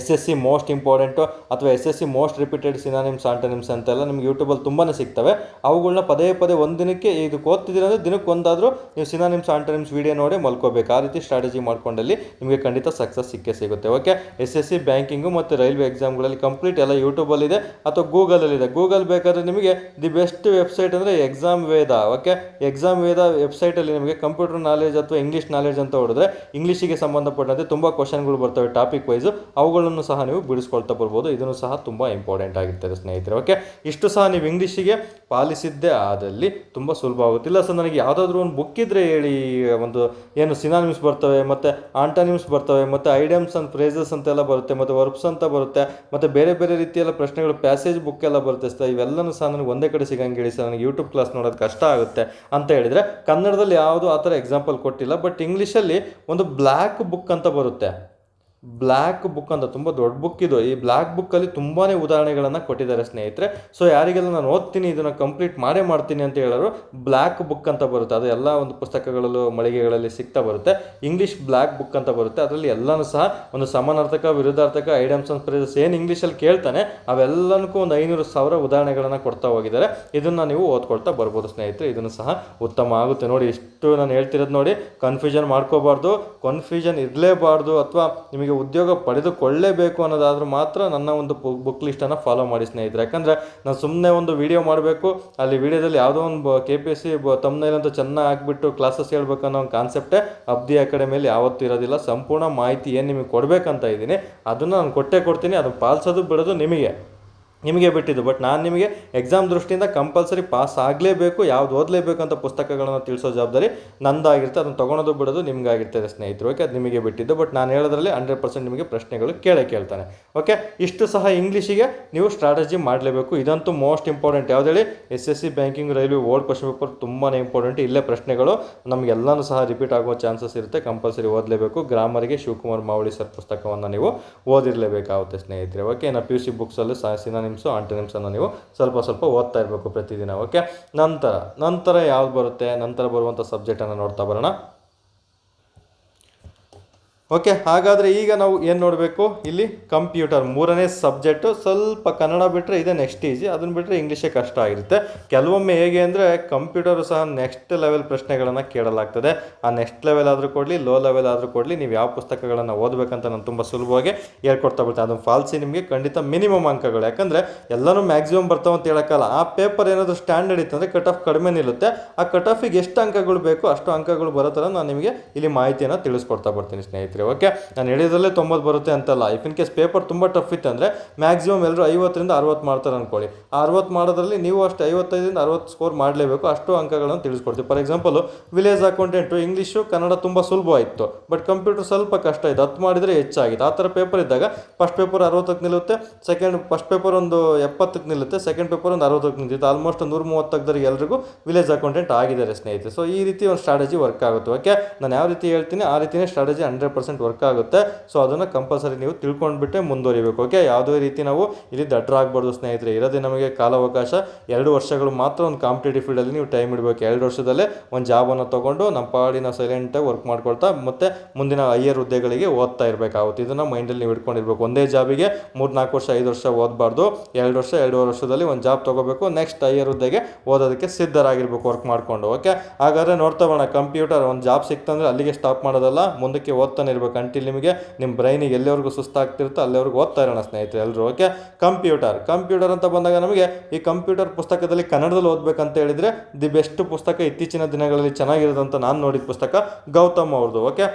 SSC ಮೋಸ್ಟ್ ಇಂಪಾರ್ಟೆಂಟು ಅಥವಾ SSC ಮೋಸ್ಟ್ ರಿಪೀಟೆಡ್ ಸಿನಾನಿಮ್ಸ್, ಆಂಟನಿಮ್ಸ್ ಅಂತೆಲ್ಲ ನಿಮ್ಗೆ ಯೂಟ್ಯೂಬಲ್ಲಿ ತುಂಬಾ ಸಿಗ್ತವೆ. ಅವುಗಳನ್ನ ಪದೇ ಪದೇ ಒಂದು ದಿನಕ್ಕೆ ಇದಕ್ಕೆ ಓದ್ತಿದ್ದೀರ ಅಂದರೆ ದಿನಕ್ಕೆ ಒಂದಾದರೂ ನೀವು ಸಿನಾನಿಮ್ಸ್, ಆಂಟನಿಮ್ಸ್ ವೀಡಿಯೋ ನೋಡಿ ಮಲ್ಕೋಬೇಕು. ಆ ರೀತಿ ಸ್ಟ್ರಾಟಜಿ ಮಾಡ್ಕೊಂಡಲ್ಲಿ ನಿಮಗೆ ಖಂಡಿತ ಸಕ್ಸಸ್ ಸಿಗುತ್ತೆ. ಓಕೆ, SSC ಬ್ಯಾಂಕಿಂಗು ಮತ್ತು ರೈಲ್ವೆ ಎಕ್ಸಾಮ್ಗಳಲ್ಲಿ ಕಂಪ್ಲೀಟ್ ಎಲ್ಲ ಯೂಟ್ಯೂಬಲ್ಲಿದೆ ಅಥವಾ ಗೂಗಲಲ್ಲಿದೆ. ಗೂಗಲ್ ಬೇಕಾದರೆ ನಿಮಗೆ ದಿ ಬೆಸ್ಟ್ ವೆಬ್ಸೈಟ್ ಅಂದರೆ ಎಕ್ಸಾಮ್ ವೇದ. ಓಕೆ, ಎಕ್ಸಾಮ್ ವೇದ ವೆಬ್ಸೈಟಲ್ಲಿ ನಿಮಗೆ ಕಂಪ್ಯೂಟರ್ ನಾಲೆಜ್ ಅಥವಾ ಇಂಗ್ಲೀಷ್ ನಾಲೆಜ್ ಅಂತ ಹೊಡೆದ್ರೆ ಇಂಗ್ಲೀಷಿಗೆ ಸಂಬಂಧಪಟ್ಟಂತೆ ತುಂಬ ಕ್ವಶನ್ಗಳು ಬರ್ತವೆ ಟಾಪಿಕ್ ವೈಸು. ಅವುಗಳನ್ನು ಸಹ ನೀವು ಬಿಡಿಸ್ಕೊಳ್ತಾ ಬರ್ಬೋದು. ಇದನ್ನು ಸಹ ತುಂಬ ಇಂಪಾರ್ಟೆಂಟ್ ಆಗಿರ್ತದೆ ಸ್ನೇಹಿತರೆ. ಓಕೆ, ಇಷ್ಟು ಸಹ ನೀವು ಇಂಗ್ಲೀಷಿಗೆ ಪಾಲಿಸಿದ್ದೇ ಆದಲ್ಲಿ ತುಂಬ ಸುಲಭ ಆಗುತ್ತಿಲ್ಲ. ಸರ್ ನನಗೆ ಯಾವುದಾದ್ರೂ ಒಂದು ಬುಕ್ ಇದ್ದರೆ ಹೇಳಿ, ಒಂದು ಏನು ಸಿನಾನಿಮ್ಸ್ ಬರ್ತವೆ, ಮತ್ತು ಆಂಟನಿಮ್ಸ್ ಬರ್ತವೆ, ಮತ್ತು ಐಡಮ್ಸ್ ಅಂಡ್ ಫ್ರೇಸಸ್ ಅಂತೆಲ್ಲ ಬರುತ್ತೆ, ಮತ್ತು ವರ್ಬ್ಸ್ ಅಂತ ಬರುತ್ತೆ, ಮತ್ತು ಬೇರೆ ಬೇರೆ ರೀತಿಯೆಲ್ಲ ಪ್ರಶ್ನೆಗಳು ಪ್ಯಾಸೇಜ್ ಬುಕ್ ಎಲ್ಲ ಬರುತ್ತೆ ಸರ್. ಇವೆಲ್ಲನೂ ಸಹ ನನಗೆ ಒಂದೇ ಕಡೆ ಸಿಗಂಗೆ ಹೇಳಿ ಸರ್, ನನಗೆ ಯೂಟ್ಯೂಬ್ ಕ್ಲಾಸ್ ನೋಡೋದು ಕಷ್ಟ ಆಗುತ್ತೆ ಅಂತ ಹೇಳಿದರೆ ಕನ್ನಡದಲ್ಲಿ ಯಾವುದೂ ಆ ಥರ ಎಕ್ಸಾಂಪಲ್ ಕೊಟ್ಟಿಲ್ಲ. ಬಟ್ ಇಂಗ್ಲೀಷಲ್ಲಿ ಒಂದು ಬ್ಲ್ಯಾಕ್ ಬುಕ್ ಅಂತ ಬರುತ್ತೆ. ಬ್ಲ್ಯಾಕ್ ಬುಕ್ ಅಂತ ತುಂಬ ದೊಡ್ಡ ಬುಕ್ ಇದು. ಈ ಬ್ಲ್ಯಾಕ್ ಬುಕ್ಕಲ್ಲಿ ತುಂಬಾ ಉದಾಹರಣೆಗಳನ್ನು ಕೊಟ್ಟಿದ್ದಾರೆ ಸ್ನೇಹಿತರೆ. ಸೊ ಯಾರಿಗೆಲ್ಲ ನಾನು ಓದ್ತೀನಿ, ಇದನ್ನು ಕಂಪ್ಲೀಟ್ ಮಾಡ್ತೀನಿ ಅಂತ ಹೇಳೋರು ಬ್ಲ್ಯಾಕ್ ಬುಕ್ ಅಂತ ಬರುತ್ತೆ. ಅದು ಎಲ್ಲ ಒಂದು ಪುಸ್ತಕಗಳಲ್ಲೂ ಮಳಿಗೆಗಳಲ್ಲಿ ಸಿಗ್ತಾ ಬರುತ್ತೆ. ಇಂಗ್ಲೀಷ್ ಬ್ಲ್ಯಾಕ್ ಬುಕ್ ಅಂತ ಬರುತ್ತೆ. ಅದರಲ್ಲಿ ಎಲ್ಲನೂ ಸಹ ಒಂದು ಸಮಾನಾರ್ಥಕ, ವಿರುದ್ಧಾರ್ಥಕ, ಐಡಮ್ಸ್ ಅಂಡ್ ಫ್ರೇಸಸ್ ಏನು ಇಂಗ್ಲೀಷಲ್ಲಿ ಕೇಳ್ತಾನೆ ಅವೆಲ್ಲನಕ್ಕೂ ಒಂದು 500,000 ಉದಾಹರಣೆಗಳನ್ನು ಕೊಡ್ತಾ ಹೋಗಿದ್ದಾರೆ. ಇದನ್ನು ನೀವು ಓದ್ಕೊಳ್ತಾ ಬರ್ಬೋದು ಸ್ನೇಹಿತರೆ. ಇದನ್ನು ಸಹ ಉತ್ತಮ ಆಗುತ್ತೆ. ನೋಡಿ, ಇಷ್ಟು ನಾನು ಹೇಳ್ತಿರೋದು ನೋಡಿ, ಕನ್ಫ್ಯೂಷನ್ ಮಾಡ್ಕೋಬಾರ್ದು, ಕನ್ಫ್ಯೂಷನ್ ಇರಲೇಬಾರ್ದು. ಅಥವಾ ನಿಮಗೆ ಉದ್ಯೋಗ ಪಡೆದುಕೊಳ್ಳಲೇಬೇಕು ಅನ್ನೋದಾದ್ರೂ ಮಾತ್ರ ನನ್ನ ಒಂದು ಬುಕ್ ಲಿಸ್ಟನ್ನು ಫಾಲೋ ಮಾಡಿ ಸ್ನೇಹಿತರೆ. ಯಾಕಂದರೆ ನಾನು ಸುಮ್ಮನೆ ಒಂದು ವಿಡಿಯೋ ಮಾಡಬೇಕು, ಅಲ್ಲಿ ವಿಡಿಯೋದಲ್ಲಿ ಯಾವುದೋ ಒಂದು KPSC ತಮ್ನೈಲ್ ಅಂತ ಚೆನ್ನಾಗಿ ಹಾಕ್ಬಿಟ್ಟು ಕ್ಲಾಸಸ್ ಹೇಳ್ಬೇಕು ಅನ್ನೋ ಒಂದು ಕಾನ್ಸೆಪ್ಟೇ ಅಬ್ದಿ ಅಕಾಡೆಮಿಯಲ್ಲಿ ಯಾವತ್ತೂ ಇರೋದಿಲ್ಲ. ಸಂಪೂರ್ಣ ಮಾಹಿತಿ ಏನು ನಿಮಗೆ ಕೊಡಬೇಕಂತ ಇದ್ದೀನಿ ಅದನ್ನು ನಾನು ಕೊಡ್ತೀನಿ. ಅದನ್ನು ಪಾಲಿಸೋದು ಬಿಡೋದು ನಿಮಗೆ ಬಿಟ್ಟಿದ್ದು. ಬಟ್ ನಾನು ನಿಮಗೆ ಎಕ್ಸಾಮ್ ದೃಷ್ಟಿಯಿಂದ ಕಂಪಲ್ಸರಿ ಪಾಸ್ ಆಗಲೇಬೇಕು, ಯಾವ್ದು ಓದಲೇಬೇಕು ಅಂತ ಪುಸ್ತಕಗಳನ್ನು ತಿಳಿಸೋ ಜವಾಬ್ದಾರಿ ನಂದಾಗಿರುತ್ತೆ. ಅದನ್ನು ತೊಗೊಳೋದು ಬಿಡೋದು ನಿಮ್ಗಾಗಿರ್ತದೆ ಸ್ನೇಹಿತರು. ಓಕೆ, ಅದು ನಿಮಗೆ ಬಿಟ್ಟಿದ್ದು. ಬಟ್ ನಾನು ಹೇಳೋದ್ರಲ್ಲಿ 100% ನಿಮಗೆ ಪ್ರಶ್ನೆಗಳು ಕೇಳ್ತಾನೆ. ಓಕೆ, ಇಷ್ಟು ಸಹ ಇಂಗ್ಲೀಷಿಗೆ ನೀವು ಸ್ಟ್ರಾಟಜಿ ಮಾಡಲೇಬೇಕು. ಇದಂತೂ ಮೋಸ್ಟ್ ಇಂಪಾರ್ಟೆಂಟ್. ಯಾವ್ದು ಹೇಳಿ, SSC banking, railway old question paper ತುಂಬಾ ಇಂಪಾರ್ಟೆಂಟ್. ಇಲ್ಲೇ ಪ್ರಶ್ನೆಗಳು ನಮಗೆಲ್ಲನೂ ಸಹ ರಿಪೀಟ್ ಆಗೋ ಚಾನ್ಸಸ್ ಇರುತ್ತೆ. ಕಂಪಲ್ಸರಿ ಓದಲೇಬೇಕು. ಗ್ರಾಮರಿಗೆ ಶಿವಕುಮಾರ್ ಮಾವಳಿ ಸರ್ ಪುಸ್ತಕವನ್ನು ನೀವು ಓದಿರಲೇಬೇಕಾಗುತ್ತೆ ಸ್ನೇಹಿತರೆ. ಓಕೆ, ನಾವು PUC ಬುಕ್ಸಲ್ಲಿ ಸಿನಾನಿಮ್ಸು, ಆಂಟನಿಮ್ಸ್ ಅನ್ನು ನೀವು ಸ್ವಲ್ಪ ಓದ್ತಾ ಇರಬೇಕು ಪ್ರತಿದಿನ. ಓಕೆ, ನಂತರ ಯಾವ್ದು ಬರುತ್ತೆ, ನಂತರ ಬರುವಂಥ ಸಬ್ಜೆಕ್ಟನ್ನು ನೋಡ್ತಾ ಬರೋಣ. ಓಕೆ, ಹಾಗಾದರೆ ಈಗ ನಾವು ಏನು ನೋಡಬೇಕು, ಇಲ್ಲಿ ಕಂಪ್ಯೂಟರ್ 3ನೇ ಸಬ್ಜೆಕ್ಟು. ಸ್ವಲ್ಪ ಕನ್ನಡ ಬಿಟ್ಟರೆ ಇದೆ ನೆಕ್ಸ್ಟ್ ಈಸಿ, ಅದನ್ನು ಬಿಟ್ಟರೆ ಇಂಗ್ಲೀಷೇ ಕಷ್ಟ ಆಗಿರುತ್ತೆ. ಕೆಲವೊಮ್ಮೆ ಹೇಗೆ ಅಂದರೆ ಕಂಪ್ಯೂಟರು ಸಹ ನೆಕ್ಸ್ಟ್ ಲೆವೆಲ್ ಪ್ರಶ್ನೆಗಳನ್ನು ಕೇಳಲಾಗ್ತದೆ. ಆ ನೆಕ್ಸ್ಟ್ ಲೆವೆಲ್ ಆದರೂ ಕೊಡಲಿ, ಲೋ ಲೆವೆಲ್ ಆದರೂ ಕೊಡಲಿ, ನೀವು ಯಾವ ಪುಸ್ತಕಗಳನ್ನು ಓದಬೇಕಂತ ನಾನು ತುಂಬ ಸುಲಭವಾಗಿ ಹೇಳ್ಕೊಡ್ತಾ ಬಿಡ್ತೇನೆ. ಅದನ್ನು ಫಾಲ್ಸಿ ನಿಮಗೆ ಖಂಡಿತ ಮಿನಿಮಮ್ ಅಂಕಗಳು. ಯಾಕಂದರೆ ಎಲ್ಲನೂ ಮ್ಯಾಕ್ಸಿಮಮ್ ಬರ್ತಾವೆ ಅಂತ ಹೇಳೋಕ್ಕಲ್ಲ. ಆ ಪೇಪರ್ ಏನಾದರೂ ಸ್ಟ್ಯಾಂಡರ್ಡ್ ಇತ್ತಂದರೆ ಕಟ್ ಆಫ್ ಕಡಿಮೆ ನಿಲ್ಲುತ್ತೆ. ಆ ಕಟ್ ಆಫಿಗೆ ಎಷ್ಟು ಅಂಕಗಳು ಬೇಕು ಅಷ್ಟು ಅಂಕಗಳು ಬರೋ ಥರ ನಾನು ನಿಮಗೆ ಇಲ್ಲಿ ಮಾಹಿತಿಯನ್ನು ತಿಳಿಸ್ಕೊಡ್ತಾ ಬರ್ತೀನಿ ಸ್ನೇಹಿತರೆ. ಓಕೆ, ನಾನು ಹೇಳಿದ್ರಲ್ಲೇ 90 ಬರುತ್ತೆ ಅಂತಲ್ಲ. ಇಫ್ ಇನ್ ಕೇಸ್ ಪೇಪರ್ ತುಂಬ ಟಫ್ ಇತ್ತು ಅಂದರೆ ಮ್ಯಾಕ್ಸಿಮಮ್ ಎಲ್ಲರೂ 50ರಿಂದ 60 ಮಾಡ್ತಾರೆ ಅಂದ್ಕೊಳ್ಳಿ. ಆ 60 ಮಾಡೋದ್ರಲ್ಲಿ ನೀವು ಅಷ್ಟು 55ರಿಂದ 60 ಸ್ಕೋರ್ ಮಾಡಲೇಬೇಕು. ಅಷ್ಟು ಅಂಕಗಳನ್ನು ತಿಳಿಸ್ಕೊಡ್ತೀವಿ. For example village accountant English Kannada ತುಂಬ ಸುಲಭವಾಯಿತು, ಬಟ್ ಕಂಪ್ಯೂಟರ್ ಸ್ವಲ್ಪ ಕಷ್ಟ ಇದೆ, 10 ಮಾಡಿದರೆ ಹೆಚ್ಚಾಗಿತ್ತು. ಆ ಥರ ಪೇಪರ್ ಇದ್ದಾಗ ಫಸ್ಟ್ ಪೇಪರ್ 60ಕ್ಕೆ ನಿಲ್ಲುತ್ತೆ, ಫಸ್ಟ್ ಪೇಪರ್ ಒಂದು 70ಕ್ಕೆ ನಿಲ್ಲುತ್ತೆ, ಸೆಕೆಂಡ್ ಪೇಪರ್ ಒಂದು 60ಕ್ಕೆ ನಿಂತಿತ್ತು. ಆಲ್ಮೋಸ್ಟ್ 130 ಎಲ್ರಿಗೂ ವಿಲೇಜ್ ಅಕೌಂಟೆಂಟ್ ಆಗಿದ್ದಾರೆ ಸ್ನೇಹಿತರೆ. ಸೊ ಈ ರೀತಿ ಒಂದು ಸ್ಟ್ರಾಟಜಿ ವರ್ಕ್ ಆಗುತ್ತೆ. ಓಕೆ, ನಾನು ಯಾವ ರೀತಿ ಹೇಳ್ತೀನಿ ಆ ರೀತಿಯೇ ಸ್ಟ್ರಾಟಜಿ 100% ವರ್ಕ್ ಆಗುತ್ತೆ. ಸೊ ಅದನ್ನು ಕಂಪಲ್ಸರಿ ನೀವು ತಿಳ್ಕೊಂಡ್ಬಿಟ್ಟೆ ಮುಂದುವರಿಬೇಕು. ಓಕೆ, ಯಾವುದೇ ರೀತಿ ನಾವು ಇಲ್ಲಿ ದಡ್ಡರಾಗಬಾರ್ದು ಸ್ನೇಹಿತರೆ. ಇರೋದೇ ನಮಗೆ ಕಾಲಾವಕಾಶ 2 ವರ್ಷಗಳು ಮಾತ್ರ. ಒಂದು ಕಾಂಪಿಟೇಟಿವ್ ಫೀಲ್ಡಲ್ಲಿ ನೀವು ಟೈಮ್ ಇಡಬೇಕು. 2 ವರ್ಷದಲ್ಲೇ ಒಂದು ಜಾಬನ್ನು ತೊಗೊಂಡು ನಮ್ಮ ಪಾಡಿನ ಸೈಲೆಂಟಾಗಿ ವರ್ಕ್ ಮಾಡ್ಕೊಳ್ತಾ ಮತ್ತೆ ಮುಂದಿನ ಹೈಯರ್ ಹುದ್ದೆಗಳಿಗೆ ಓದ್ತಾ ಇರಬೇಕಾಗುತ್ತೆ. ಇದನ್ನು ಮೈಂಡಲ್ಲಿ ನೀವು ಇಟ್ಕೊಂಡಿರ್ಬೇಕು. ಒಂದೇ ಜಾಬಿಗೆ 3-4 ವರ್ಷ 5 ವರ್ಷ ಓದಬಾರ್ದು. 2 ವರ್ಷ 2.5 ವರ್ಷದಲ್ಲಿ ಒಂದು ಜಾಬ್ ತೊಗೋಬೇಕು. ನೆಕ್ಸ್ಟ್ ಹೈಯರ್ ಹುದ್ದೆಗೆ ಓದೋದಕ್ಕೆ ಸಿದ್ಧರಾಗಿರ್ಬೇಕು ವರ್ಕ್ ಮಾಡಿಕೊಂಡು. ಓಕೆ, ಹಾಗಾದರೆ ನೋಡ್ತಾ ಬರೋಣ. ಕಂಪ್ಯೂಟರ್ ಒಂದು ಜಾಬ್ ಸಿಕ್ತಂದರೆ ಅಲ್ಲಿಗೆ ಸ್ಟಾಪ್ ಮಾಡೋದಲ್ಲ, ಮುಂದಕ್ಕೆ ಓದ್ತಾನೆ ಇರಬೇಕು. ಅಂಟಿಲ್ ನಿಮಗೆ ನಿಮ್ಮ ಬ್ರೈನಿಗೆ ಎಲ್ಲಿವರೆಗೂ ಸುಸ್ತಾಗ್ತಿರುತ್ತೋ ಅಲ್ಲಿವರೆಗೂ ಓದ್ತಾ ಇರೋಣ ಸ್ನೇಹಿತರೆ ಎಲ್ಲರೂ. ಓಕೆ, ಕಂಪ್ಯೂಟರ್ ಅಂತ ಬಂದಾಗ ನಮಗೆ ಈ ಕಂಪ್ಯೂಟರ್ ಪುಸ್ತಕದಲ್ಲಿ ಕನ್ನಡದಲ್ಲಿ ಓದಬೇಕಂತ ಹೇಳಿದರೆ ದಿ ಬೆಸ್ಟ್ ಪುಸ್ತಕ ಇತ್ತೀಚಿನ ದಿನಗಳಲ್ಲಿ ಚೆನ್ನಾಗಿರೋದಂತ ನಾನು ನೋಡಿದ ಪುಸ್ತಕ ಗೌತಮ್ ಅವ್ರದ್ದು. ಓಕೆ,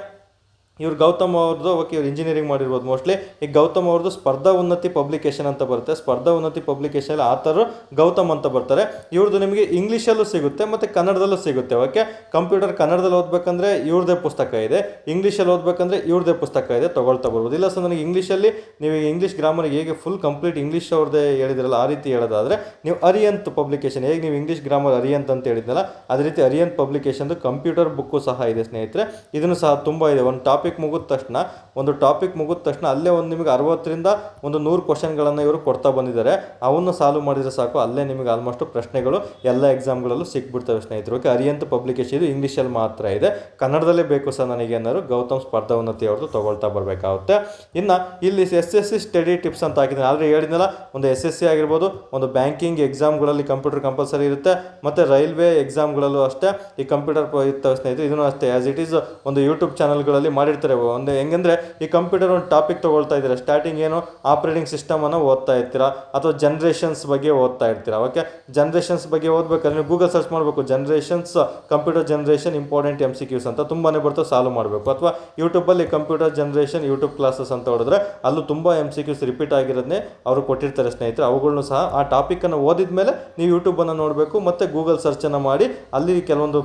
ಇವ್ರು ಗೌತಮ್ ಅವ್ರದ್ದು ಓಕೆ ಇವ್ರು ಇಂಜಿನಿಯರಿಂಗ್ ಮಾಡಿರ್ಬೋದು ಮೋಸ್ಟ್ಲಿ. ಈಗ ಗೌತಮ್ ಅವ್ರದ್ದು ಸ್ಪರ್ಧಾ ಉನ್ನತಿ ಪಬ್ಲಿಕೇಶನ್ ಅಂತ ಬರುತ್ತೆ. ಸ್ಪರ್ಧಾ ಉನ್ನತಿ ಪಬ್ಲಿಕೇಶನ್ ಆಥರು ಗೌತಮ್ ಅಂತ ಬರ್ತಾರೆ. ಇವ್ರದ್ದು ನಿಮಗೆ ಇಂಗ್ಲೀಷಲ್ಲೂ ಸಿಗುತ್ತೆ ಮತ್ತು ಕನ್ನಡದಲ್ಲೂ ಸಿಗುತ್ತೆ. ಓಕೆ, ಕಂಪ್ಯೂಟರ್ ಕನ್ನಡದಲ್ಲಿ ಓದಬೇಕಂದ್ರೆ ಇವ್ರದ್ದೇ ಪುಸ್ತಕ ಇದೆ, ಇಂಗ್ಲೀಷಲ್ಲಿ ಓದಬೇಕಂದ್ರೆ ಇವ್ರದ್ದೇ ಪುಸ್ತಕ ಇದೆ, ತೊಗೊಳ್ತಾ ಬರ್ಬೋದು. ಇಲ್ಲ ಸರ್ ನನಗೆ ಇಂಗ್ಲೀಷಲ್ಲಿ ನೀವು ಇಂಗ್ಲೀಷ್ ಗ್ರಾಮರ್ ಹೇಗೆ ಫುಲ್ ಕಂಪ್ಲೀಟ್ ಇಂಗ್ಲೀಷ್ ಅವ್ರದ್ದೇ ಹೇಳಿದ್ರಲ್ಲ ಆ ರೀತಿ ಹೇಳೋದಾದರೆ ನೀವು ಅರಿಯಂತ್ ಪಬ್ಲಿಕೇಶನ್, ಹೇಗೆ ನೀವು ಇಂಗ್ಲೀಷ್ ಗ್ರಾಮರ್ ಅರಿಯಂತ್ ಅಂತ ಹೇಳಿದ್ನಲ್ಲ ಅದೇ ರೀತಿ ಅರಿಯಂತ್ ಪಬ್ಲಿಕೇಶನ್ದು ಕಂಪ್ಯೂಟರ್ ಬುಕ್ಕು ಸಹ ಇದೆ ಸ್ನೇಹಿತರೆ. ಇದನ್ನು ಸಹ ತುಂಬ ಇದೆ. ಒಂದು ಟಾಪಿಕ್ ಮುಗಿದ ತಕ್ಷಣ ಅಲ್ಲೇ ಒಂದು ನಿಮಗೆ 60ರಿಂದ 100 ಕ್ವಶನ್ಗಳನ್ನು ಇವರು ಕೊಡ್ತಾ ಬಂದಿದ್ದಾರೆ. ಅವನ್ನು ಸಾಲ್ವ್ ಮಾಡಿದರೆ ಸಾಕು, ಅಲ್ಲೇ ನಿಮಗೆ ಆಲ್ಮೋಸ್ಟ್ ಪ್ರಶ್ನೆಗಳು ಎಲ್ಲ ಎಕ್ಸಾಮ್ಗಳಲ್ಲೂ ಸಿಕ್ಬಿಡ್ತವೆ ಸ್ನೇಹಿತರು. ಓಕೆ, ಅರಿಯಂತ್ ಪಬ್ಲಿಕೇಶನ್ ಇದು ಇಂಗ್ಲೀಷಲ್ಲಿ ಮಾತ್ರ ಇದೆ, ಕನ್ನಡದಲ್ಲೇ ಬೇಕು ಸರ್ ನನಗೆ ಏನಾದ್ರು ಗೌತಮ್ ಸ್ಪರ್ಧಾ ಉನ್ನತಿ ಅವ್ರದ್ದು ತೊಗೊಳ್ತಾ ಬರಬೇಕಾಗುತ್ತೆ. ಇನ್ನು ಇಲ್ಲಿ SSC ಸ್ಟಡಿ ಟಿಪ್ಸ್ ಅಂತ ಹಾಕಿದ್ದೀನಿ. ಆಲ್ರೆಡಿ ಹೇಳಿದ್ನಲ್ಲ, ಒಂದು SSC ಆಗಿರ್ಬೋದು, ಒಂದು ಬ್ಯಾಂಕಿಂಗ್ ಎಕ್ಸಾಮ್ಗಳಲ್ಲಿ ಕಂಪ್ಯೂಟರ್ ಕಂಪಲ್ಸರಿ ಇರುತ್ತೆ, ಮತ್ತು ರೈಲ್ವೆ ಎಕ್ಸಾಮ್ಗಳಲ್ಲೂ ಅಷ್ಟೇ ಈ ಕಂಪ್ಯೂಟರ್ ಇರ್ತವೆ ಸ್ನೇಹಿತರೆ. ಇದನ್ನು ಅಷ್ಟೇ ಆ್ಯಸ್ ಇಟ್ ಈಸ್ ಒಂದು ಯೂಟ್ಯೂಬ್ ಚಾನಲ್ಗಳಲ್ಲಿ ಮಾಡಿರ್ತಾರೆ. ಒಂದು ಹೆಂಗಂದರೆ ಈ ಕಂಪ್ಯೂಟರ್ ಒಂದು ಟಾಪಿಕ್ ತೊಗೊಳ್ತಾ ಇದ್ದೀರಾ, ಸ್ಟಾರ್ಟಿಂಗ್ ಏನು ಆಪ್ರೇಟಿಂಗ್ ಸಿಸ್ಟಮನ್ನು ಓದ್ತಾ ಇರ್ತೀರಾ ಅಥವಾ ಜನ್ರೇಷನ್ಸ್ ಬಗ್ಗೆ ಓದ್ತಾ ಇರ್ತೀರಾ. ಓಕೆ, ಜನ್ರೇಷನ್ಸ್ ಬಗ್ಗೆ ಓದಬೇಕಾದ್ರೆ ನೀವು ಗೂಗಲ್ ಸರ್ಚ್ ಮಾಡಬೇಕು, generations computer generation important MCQs ಅಂತ ತುಂಬಾ ಬರ್ತವೆ, ಸಾಲ್ವ್ ಮಾಡಬೇಕು. ಅಥವಾ ಯೂಟ್ಯೂಬಲ್ಲಿ ಕಂಪ್ಯೂಟರ್ ಜನ್ರೇಷನ್ ಯೂಟ್ಯೂಬ್ ಕ್ಲಾಸಸ್ ಅಂತ ಹೊಡೆದ್ರೆ ಅಲ್ಲೂ ತುಂಬ MCQs ರಿಪೀಟ್ ಆಗಿರೋದನ್ನೇ ಅವರು ಕೊಟ್ಟಿರ್ತಾರೆ ಸ್ನೇಹಿತರೆ. ಅವುಗಳನ್ನು ಸಹ ಆ ಟಾಪಿಕನ್ನು ಓದಿದ ಮೇಲೆ ನೀವು ಯೂಟ್ಯೂಬನ್ನು ನೋಡಬೇಕು ಮತ್ತು ಗೂಗಲ್ ಸರ್ಚನ್ನು ಮಾಡಿ ಅಲ್ಲಿ ಕೆಲವೊಂದು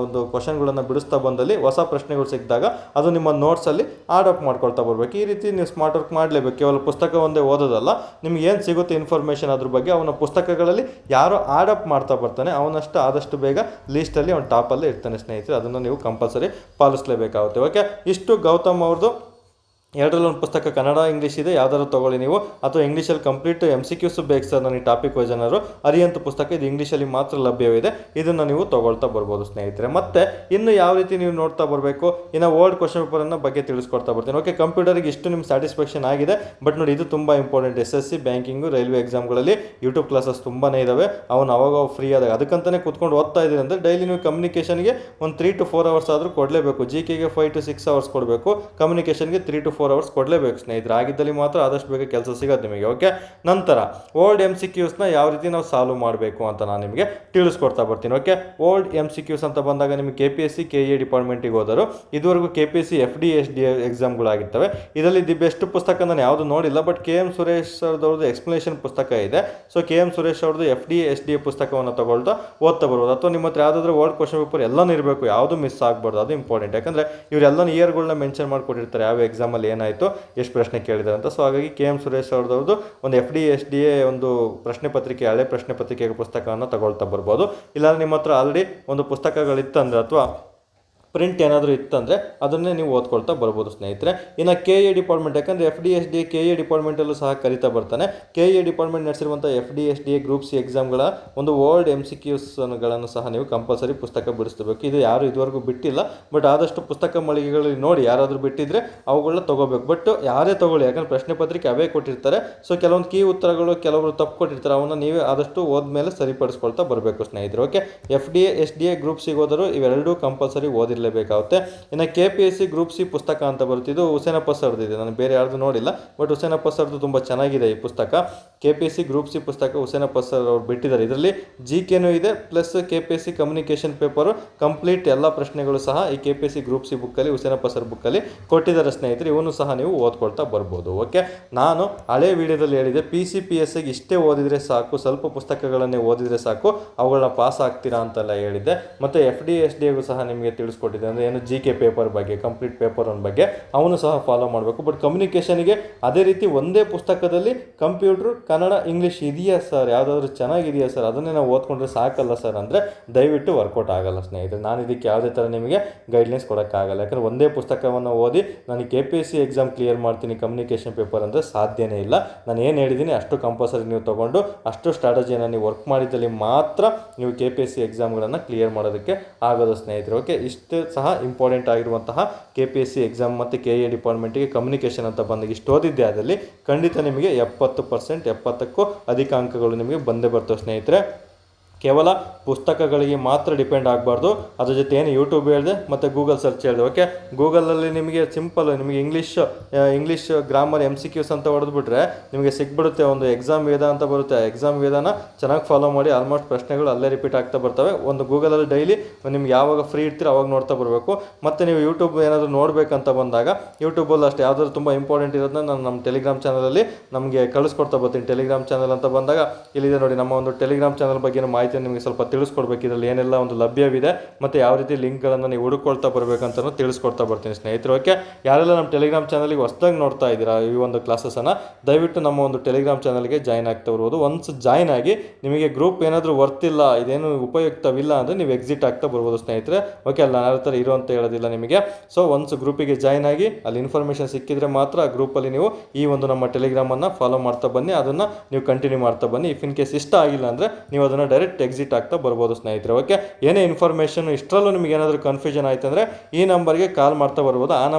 ಒಂದು ಕ್ವಶನ್ಗಳನ್ನು ಬಿಡಿಸ್ತಾ ಬಂದಲ್ಲಿ ಹೊಸ ಪ್ರಶ್ನೆಗಳು ಸಿಕ್ಕಿದಾಗ ಅದು ನಿಮ್ಮ ನೋಟ್ಸಲ್ಲಿ ಆಡಪ್ ಮಾಡ್ಕೊಳ್ತಾ ಬರಬೇಕು. ಈ ರೀತಿ ನೀವು ಸ್ಮಾರ್ಟ್ ವರ್ಕ್ ಮಾಡಲೇಬೇಕು. ಕೇವಲ ಪುಸ್ತಕ ಒಂದೇ ಓದೋದಲ್ಲ, ನಿಮ್ಗೆ ಏನು ಸಿಗುತ್ತೆ ಇನ್ಫಾರ್ಮೇಷನ್ ಅದ್ರ ಬಗ್ಗೆ ಅವನ ಪುಸ್ತಕಗಳಲ್ಲಿ ಯಾರೋ ಆಡಪ್ ಮಾಡ್ತಾ ಬರ್ತಾನೆ ಅವನಷ್ಟು ಆದಷ್ಟು ಬೇಗ ಲೀಸ್ಟಲ್ಲಿ ಅವ್ನು ಟಾಪಲ್ಲೇ ಇರ್ತಾನೆ ಸ್ನೇಹಿತರೆ. ಅದನ್ನು ನೀವು ಕಂಪಲ್ಸರಿ ಪಾಲಿಸಲೇಬೇಕಾಗುತ್ತೆ. ಓಕೆ, ಇಷ್ಟು ಗೌತಮ್ ಅವ್ರದ್ದು ಎರಡರಲ್ಲಿ ಒಂದು ಪುಸ್ತಕ ಕನ್ನಡ ಇಂಗ್ಲೀಷ್ ಇದೆ, ಯಾವ್ದಾದ್ರು ತೊಗೊಳ್ಳಿ ನೀವು. ಅಥವಾ ಇಂಗ್ಲೀಷಲ್ಲಿ ಕಂಪ್ಲೀಟ್ MCQs ಬೇಕು ಸರ್ ನನಗೆ ಟಾಪಿಕ್ ವೈಸ್ ಏನಾದ್ರು ಅರಿಯಂತ ಪುಸ್ತಕ ಇದು ಇಂಗ್ಲೀಷಲ್ಲಿ ಮಾತ್ರ ಲಭ್ಯವಿದೆ, ಇದನ್ನು ನೀವು ತೊಗೊಳ್ತಾ ಬರ್ಬೋದು ಸ್ನೇಹಿತರೆ. ಮತ್ತು ಇನ್ನು ಯಾವ ರೀತಿ ನೀವು ನೋಡ್ತಾ ಬರಬೇಕು, ಇನ್ನು ಓಲ್ಡ್ ಕ್ವಶನ್ ಪೇಪರನ್ನು ಬಗ್ಗೆ ತಿಳಿಸ್ಕೊಡ್ತಾ ಬರ್ತೀನಿ. ಓಕೆ, ಕಂಪ್ಯೂಟರ್ಗೆ ಇಷ್ಟು ನಿಮ್ಮ ಸ್ಯಾಟಿಸ್ಫ್ಯಾಕ್ಷನ್ ಆಗಿದೆ. ಬಟ್ ನೋಡಿ ಇದು ತುಂಬ ಇಂಪಾರ್ಟೆಂಟ್. SSC ಬ್ಯಾಂಕಿಂಗು ರೈಲ್ವೆ ಎಕ್ಸಾಮ್ಗಳಲ್ಲಿ ಯೂಟ್ಯೂಬ್ ಕ್ಲಾಸಸ್ ತುಂಬಾ ಇದ್ದಾವೆ. ಅವನು ಅವಾಗ ಫ್ರೀ ಆದಾಗ ಅದಕ್ಕಂತಲೇ ಕೂತ್ಕೊಂಡು ಓದ್ತಾ ಇದ್ದೀರಿ ಅಂದರೆ ಡೈಲಿ ನೀವು ಕಮ್ಯುನಿಕೇಷನ್ಗೆ ಒಂದು 3 to 4 ಅವರ್ಸ್ ಆದರೂ ಕೊಡಲೇಬೇಕು. GKಗೆ 5 to 6 ಅವರ್ಸ್ ಕೊಡಬೇಕು, ಕಮ್ಯುನಿಕೇಷನ್ಗೆ 3 to 4 ಅವರ್ಸ್ ಕೊಡಲೇಬೇಕು ಸ್ನೇಹಿತರೆ. ಆಗಿದ್ದಲ್ಲಿ ಮಾತ್ರ ಆದಷ್ಟು ಬೇಗ ಕೆಲಸ ಸಿಗೋದು ನಿಮಗೆ. ಓಕೆ, ನಂತರ ಓಲ್ಡ್ MCQsನ ಯಾವ ರೀತಿ ನಾವು ಸಾಲ್ವ್ ಮಾಡಬೇಕು ಅಂತ ನಾನು ನಿಮಗೆ ತಿಳಿಸ್ಕೊಡ್ತಾ ಬರ್ತೀನಿ. ಓಕೆ, ಓಲ್ಡ್ MCQs ಅಂತ ಬಂದಾಗ ನಿಮಗೆ KPSC KE ಡಿಪಾರ್ಟ್ಮೆಂಟಿಗೆ ಹೋದರು ಇದುವರೆಗೂ KPSC FD SDA ಎಕ್ಸಾಮ್ಗಳಾಗಿರ್ತವೆ. ಇದರಲ್ಲಿ ದಿ ಬೆಸ್ಟ್ ಪುಸ್ತಕ ನಾನು ಯಾವುದು ನೋಡಿಲ್ಲ, ಬಟ್ KM ಸುರೇಶ್ ಅವ್ರದ್ದು ಎಕ್ಸ್ಪ್ಲನೇಷನ್ ಪುಸ್ತಕ ಇದೆ. ಸೊ KM ಸುರೇಶ್ ಅವ್ರದ್ದು FD SDA ಪುಸ್ತಕವನ್ನು ತಗೊಳ್ತಾ ಓದ್ತಾ ಬರ್ಬೋದು. ಅಥವಾ ನಿಮ್ಮ ಹತ್ರ ಯಾವುದಾದ್ರೂ ಓಲ್ಡ್ ಕ್ವಶನ್ ಪೇಪರ್ ಎಲ್ಲನೂ ಇರಬೇಕು, ಯಾವುದು ಮಿಸ್ ಆಗಬಾರ್ದು, ಅದು ಇಂಪಾರ್ಟೆಂಟ್. ಯಾಕಂದರೆ ಇವರೆಲ್ಲನೂ ಇಯರ್ಗಳನ್ನ ಮೆನ್ಷನ್ ಮಾಡಿಕೊಟ್ಟಿರ್ತಾರೆ, ಯಾವ ಎಕ್ಸಾಮಲ್ಲಿ ಏನಾಯಿತು, ಎಷ್ಟು ಪ್ರಶ್ನೆ ಕೇಳಿದ್ದಾರೆ ಅಂತ. ಸೊ ಹಾಗಾಗಿ KM ಸುರೇಶ್ ಅವ್ರದ್ದು ಒಂದು FD SDA ಒಂದು ಪ್ರಶ್ನೆ ಪತ್ರಿಕೆ, ಹಳೆ ಪ್ರಶ್ನೆ ಪತ್ರಿಕೆಯ ಪುಸ್ತಕವನ್ನು ತಗೊಳ್ತಾ ಬರ್ಬೋದು. ಇಲ್ಲ ನಿಮ್ಮ ಹತ್ರ ಆಲ್ರೆಡಿ ಒಂದು ಪುಸ್ತಕಗಳಿತ್ತಂದರೆ ಅಥವಾ ಪ್ರಿಂಟ್ ಏನಾದರೂ ಇತ್ತಂದರೆ ಅದನ್ನೇ ನೀವು ಓದ್ಕೊಳ್ತಾ ಬರ್ಬೋದು ಸ್ನೇಹಿತರೆ. ಇನ್ನು KE ಡಿಪಾರ್ಟ್ಮೆಂಟ್, ಯಾಕಂದರೆ FD SDA KE ಡಿಪಾರ್ಟ್ಮೆಂಟಲ್ಲೂ ಸಹ ಕರಿತಾ ಬರ್ತಾನೆ. KE ಡಿಪಾರ್ಟ್ಮೆಂಟ್ ನಡೆಸಿರುವಂಥ FD SDA ಗ್ರೂಪ್ C ಎಕ್ಸಾಮ್ಗಳ ಒಂದು ಓಲ್ಡ್ MCQsಗಳನ್ನು ಸಹ ನೀವು ಕಂಪಲ್ಸರಿ ಪುಸ್ತಕ ಬಿಡಿಸ್ಬೇಕು. ಇದು ಯಾರು ಇದುವರೆಗೂ ಬಿಟ್ಟಿಲ್ಲ, ಬಟ್ ಆದಷ್ಟು ಪುಸ್ತಕ ಮಳಿಗೆಗಳಲ್ಲಿ ನೋಡಿ ಯಾರಾದರೂ ಬಿಟ್ಟಿದ್ರೆ ಅವುಗಳನ್ನ ತೊಗೋಬೇಕು. ಬಟ್ ಯಾರೇ ತೊಗೊಳ್ಳಿ, ಯಾಕಂದರೆ ಪ್ರಶ್ನೆ ಪತ್ರಿಕೆ ಅವೇ ಕೊಟ್ಟಿರ್ತಾರೆ. ಸೊ ಕೆಲವೊಂದು ಕೀ ಉತ್ತರಗಳು ಕೆಲವರು ತಪ್ಪು ಕೊಟ್ಟಿರ್ತಾರೆ, ಅವನ್ನ ನೀವೇ ಆದಷ್ಟು ಓದ್ಮೇಲೆ ಸರಿಪಡಿಸ್ಕೊಳ್ತಾ ಬರಬೇಕು ಸ್ನೇಹಿತರೆ. Okay, FD SDA group C ಹೋದರೂ ಇವೆರಡೂ ಕಂಪಲ್ಸರಿ ಓದಿರಲೇಬೇಕಾಗುತ್ತೆ. ಇನ್ನು KPSC ಗ್ರೂಪ್ C ಪುಸ್ತಕ ಅಂತ ಬರುತ್ತೆ, ಇದು ಹುಸೇನಪ್ಪ ಸರ್ದಿದೆ, ನಾನು ಬೇರೆ ಯಾರ್ದು ನೋಡಿಲ್ಲ, ಬಟ್ ಹುಸೇನಪ್ಪ ಸರ್ದು ತುಂಬ ಚೆನ್ನಾಗಿದೆ ಈ ಪುಸ್ತಕ. KPSC ಗ್ರೂಪ್ C ಪುಸ್ತಕ ಹುಸೇನಪ್ಪ ಸರ್ ಅವ್ರು ಬಿಟ್ಟಿದ್ದಾರೆ. ಇದರಲ್ಲಿ GKನೂ ಇದೆ, plus KPSC communication paper complete ಎಲ್ಲ ಪ್ರಶ್ನೆಗಳು ಸಹ ಈ KPSC ಗ್ರೂಪ್ C ಬುಕ್ಕಲ್ಲಿ ಹುಸೇನಪ್ಪ ಸರ್ ಬುಕ್ಕಲ್ಲಿ ಕೊಟ್ಟಿದ್ದಾರೆ ಸ್ನೇಹಿತರೆ. ಇವನು ಸಹ ನೀವು ಓದ್ಕೊಳ್ತಾ ಬರ್ಬೋದು. ಓಕೆ, ನಾನು ಹಳೆ ವಿಡಿಯೋದಲ್ಲಿ ಹೇಳಿದೆ PCPSಗೆ ಇಷ್ಟೇ ಓದಿದರೆ ಸಾಕು, ಸ್ವಲ್ಪ ಪುಸ್ತಕಗಳನ್ನೇ ಓದಿದರೆ ಸಾಕು, ಅವುಗಳನ್ನ ಪಾಸ್ ಆಗ್ತೀರಾ ಅಂತೆಲ್ಲ ಹೇಳಿದ್ದೆ. ಮತ್ತು FD SDAಗೂ ಸಹ ನಿಮಗೆ ತಿಳಿಸ್ಕೊಟ್ಟಿದ್ದೆ, ಅಂದರೆ ಏನು GK ಪೇಪರ್ ಬಗ್ಗೆ, ಕಂಪ್ಲೀಟ್ ಪೇಪರ್ ಒನ್ ಬಗ್ಗೆ ಅವನು ಸಹ ಫಾಲೋ ಮಾಡಬೇಕು. ಬಟ್ ಕಮ್ಯುನಿಕೇಷನ್ಗೆ ಅದೇ ರೀತಿ ಒಂದೇ ಪುಸ್ತಕದಲ್ಲಿ ಕಂಪ್ಯೂಟ್ರು ಕನ್ನಡ ಇಂಗ್ಲೀಷ್ ಇದೆಯಾ ಸರ್, ಯಾವುದಾದ್ರೂ ಚೆನ್ನಾಗಿದೆಯಾ ಸರ್, ಅದನ್ನೇ ನಾವು ಓದ್ಕೊಂಡ್ರೆ ಸಾಕಲ್ಲ ಸರ್ ಅಂದರೆ ದಯವಿಟ್ಟು ವರ್ಕೌಟ್ ಆಗಲ್ಲ ಸ್ನೇಹಿತರೆ. ನಾನು ಇದಕ್ಕೆ ಯಾವುದೇ ಥರ ನಿಮಗೆ ಗೈಡ್ಲೈನ್ಸ್ ಕೊಡೋಕ್ಕಾಗಲ್ಲ. ಯಾಕಂದರೆ ಒಂದೇ ಪುಸ್ತಕವನ್ನು ಓದಿ ನಾನು KPSC ಎಕ್ಸಾಮ್ ಕ್ಲಿಯರ್ ಮಾಡ್ತೀನಿ ಕಮ್ಯುನಿಕೇಷನ್ ಪೇಪರ್ ಅಂದರೆ ಸಾಧ್ಯನೇ ಇಲ್ಲ. ನಾನು ಏನು ಹೇಳಿದ್ದೀನಿ ಅಷ್ಟು ಕಂಪಲ್ಸರಿ ನೀವು ತೊಗೊಂಡು ಅಷ್ಟು ಸ್ಟ್ರಾಟಜಿಯನ್ನು ನೀವು ವರ್ಕ್ ಮಾಡಿದ್ದಲ್ಲಿ ಮಾತ್ರ ನೀವು KPSC ಎಕ್ಸಾಮ್ಗಳನ್ನು ಕ್ಲಿಯರ್ ಮಾಡೋದಕ್ಕೆ ಆಗೋದು ಸ್ನೇಹಿತರೆ. ಓಕೆ, ಇಷ್ಟು ಸಹ ಇಂಪಾರ್ಟೆಂಟ್ ಆಗಿರುವಂತಹ KPSC ಎಕ್ಸಾಮ್ ಮತ್ತು KE ಡಿಪಾರ್ಟ್ಮೆಂಟಿಗೆ ಕಮ್ಯುನಿಕೇಷನ್ ಅಂತ ಬಂದಾಗ ಇಷ್ಟು ಓದಿದ್ದೆ ಅದರಲ್ಲಿ ಖಂಡಿತ ನಿಮಗೆ 70% 70ಕ್ಕೂ ಅಧಿಕ ಅಂಕಗಳು ನಿಮಗೆ ಬಂದೇ ಬರ್ತವೆ ಸ್ನೇಹಿತರೆ. ಕೇವಲ ಪುಸ್ತಕಗಳಿಗೆ ಮಾತ್ರ ಡಿಪೆಂಡ್ ಆಗಬಾರ್ದು. ಅದ್ರ ಜೊತೆ ಏನು ಯೂಟ್ಯೂಬ್ ಹೇಳಿದೆ ಮತ್ತು ಗೂಗಲ್ ಸರ್ಚ್ ಹೇಳಿದೆ. ಓಕೆ, ಗೂಗಲಲ್ಲಿ ನಿಮಗೆ ಸಿಂಪಲ್ ನಿಮಗೆ ಇಂಗ್ಲೀಷ್ ಗ್ರಾಮರ್ MCQs ಅಂತ ಹೊಡೆದ್ಬಿಟ್ರೆ ನಿಮಗೆ ಸಿಕ್ಬಿಡುತ್ತೆ. ಒಂದು ಎಕ್ಸಾಮ್ ವೇದ ಅಂತ ಬರುತ್ತೆ. ಎಕ್ಸಾಮ್ ವೇದನ ಚೆನ್ನಾಗಿ ಫಾಲೋ ಮಾಡಿ ಆಲ್ಮೋಸ್ಟ್ ಪ್ರಶ್ನೆಗಳು ಅಲ್ಲೇ ರಿಪೀಟ್ ಆಗ್ತಾ ಬರ್ತವೆ. ಒಂದು ಗೂಗಲಲ್ಲಿ ಡೈಲಿ ನಿಮ್ಗೆ ಯಾವಾಗ ಫ್ರೀ ಇರ್ತೀರೋ ಅವಾಗ ನೋಡ್ತಾ ಬರಬೇಕು. ಮತ್ತು ನೀವು ಯೂಟ್ಯೂಬ್ ಏನಾದರೂ ನೋಡಬೇಕಂತ ಬಂದಾಗ ಯೂಟ್ಯೂಬಲ್ಲಿ ಅಷ್ಟೇ ಯಾವ್ದಾದ್ರು ತುಂಬ ಇಂಪಾರ್ಟೆಂಟ್ ಇರೋದನ್ನ ನಾನು ನಮ್ಮ ಟೆಲಿಗ್ರಾಮ್ ಚಾನಲಲ್ಲಿ ನಮಗೆ ಕಳಿಸ್ಕೊಡ್ತಾ ಬರ್ತೀನಿ. ಟೆಲಿಗ್ರಾಮ್ ಚಾನಲ್ ಅಂತ ಬಂದಾಗ ಇಲ್ಲಿದೆ ನೋಡಿ, ನಮ್ಮ ಒಂದು ಟೆಲಿಗ್ರಾಮ್ ಚಾನಲ್ ಬಗ್ಗೆ ಮಾಹಿತಿ ನಿಮಗೆ ಸ್ವಲ್ಪ ತಿಳಿಸ್ಕೊಡ್ಬೇಕು. ಇದರಲ್ಲಿ ಏನೆಲ್ಲ ಒಂದು ಲಭ್ಯವಿದೆ ಮತ್ತು ಯಾವ ರೀತಿ ಲಿಂಕ್ಗಳನ್ನು ನೀವು ಹುಡುಕೊಳ್ತಾ ಬರಬೇಕಂತ ತಿಳಿಸ್ಕೊಡ್ತಾ ಬರ್ತೀನಿ ಸ್ನೇಹಿತರು. ಓಕೆ, ಯಾರೆಲ್ಲ ನಮ್ಮ ಟೆಲಿಗ್ರಾಮ್ ಚಾನಲ್ಗೆ ಹೊಸದಾಗಿ ನೋಡ್ತಾ ಇದ್ದೀರಾ ಈ ಒಂದು ಕ್ಲಾಸಸ್ಸನ್ನು, ದಯವಿಟ್ಟು ನಮ್ಮ ಒಂದು ಟೆಲಿಗ್ರಾಮ್ ಚಾನಲ್ಗೆ ಜಾಯ್ನ್ ಆಗ್ತಾ ಬರ್ಬೋದು. ಒನ್ಸ್ ಜಾಯ್ನ್ ಆಗಿ ನಿಮಗೆ ಗ್ರೂಪ್ ಏನಾದರೂ ವರ್ತಿಲ್ಲ, ಇದೇನು ಉಪಯುಕ್ತವಿಲ್ಲ ಅಂದರೆ ನೀವು ಎಕ್ಸಿಟ್ ಆಗ್ತಾ ಬರ್ಬೋದು ಸ್ನೇಹಿತರೆ. ಓಕೆ, ಅಲ್ಲಿ ನಾನು ಯಾವ ಥರ ಇರೋ ಅಂತ ಹೇಳೋದಿಲ್ಲ ನಿಮಗೆ. ಸೊ ಒನ್ಸ್ ಗ್ರೂಪಿಗೆ ಜಾಯ್ನ್ ಆಗಿ ಅಲ್ಲಿ ಇನ್ಫಾರ್ಮೇಷನ್ ಸಿಕ್ಕಿದ್ರೆ ಮಾತ್ರ ಆ ಗ್ರೂಪಲ್ಲಿ ನೀವು ಈ ಒಂದು ನಮ್ಮ ಟೆಲಿಗ್ರಾಮನ್ನು ಫಾಲೋ ಮಾಡ್ತಾ ಬನ್ನಿ, ಅದನ್ನು ನೀವು ಕಂಟಿನ್ಯೂ ಮಾಡ್ತಾ ಬನ್ನಿ. ಇಫ್ ಇನ್ ಕೇಸ್ ಇಷ್ಟ ಆಗಿಲ್ಲ ಅಂದರೆ ನೀವು ಅದನ್ನು ಡೈರೆಕ್ಟ್ ಎಕ್ಸಿಟ್ ಆಗ್ತಾ ಬರ್ಬೋದು ಸ್ನೇಹಿತರೆ. ಓಕೆ, ಏನೇ ಇನ್ಫಾರ್ಮೇಷನ್ ಇಷ್ಟರಲ್ಲೂ ನಿಮಗೆ ಏನಾದರೂ ಕನ್ಫ್ಯೂಷನ್ ಆಯ್ತು ಅಂದರೆ ಈ ನಂಬರ್ಗೆ ಕಾಲ್ ಮಾಡ್ತಾ ಬರ್ಬೋದು.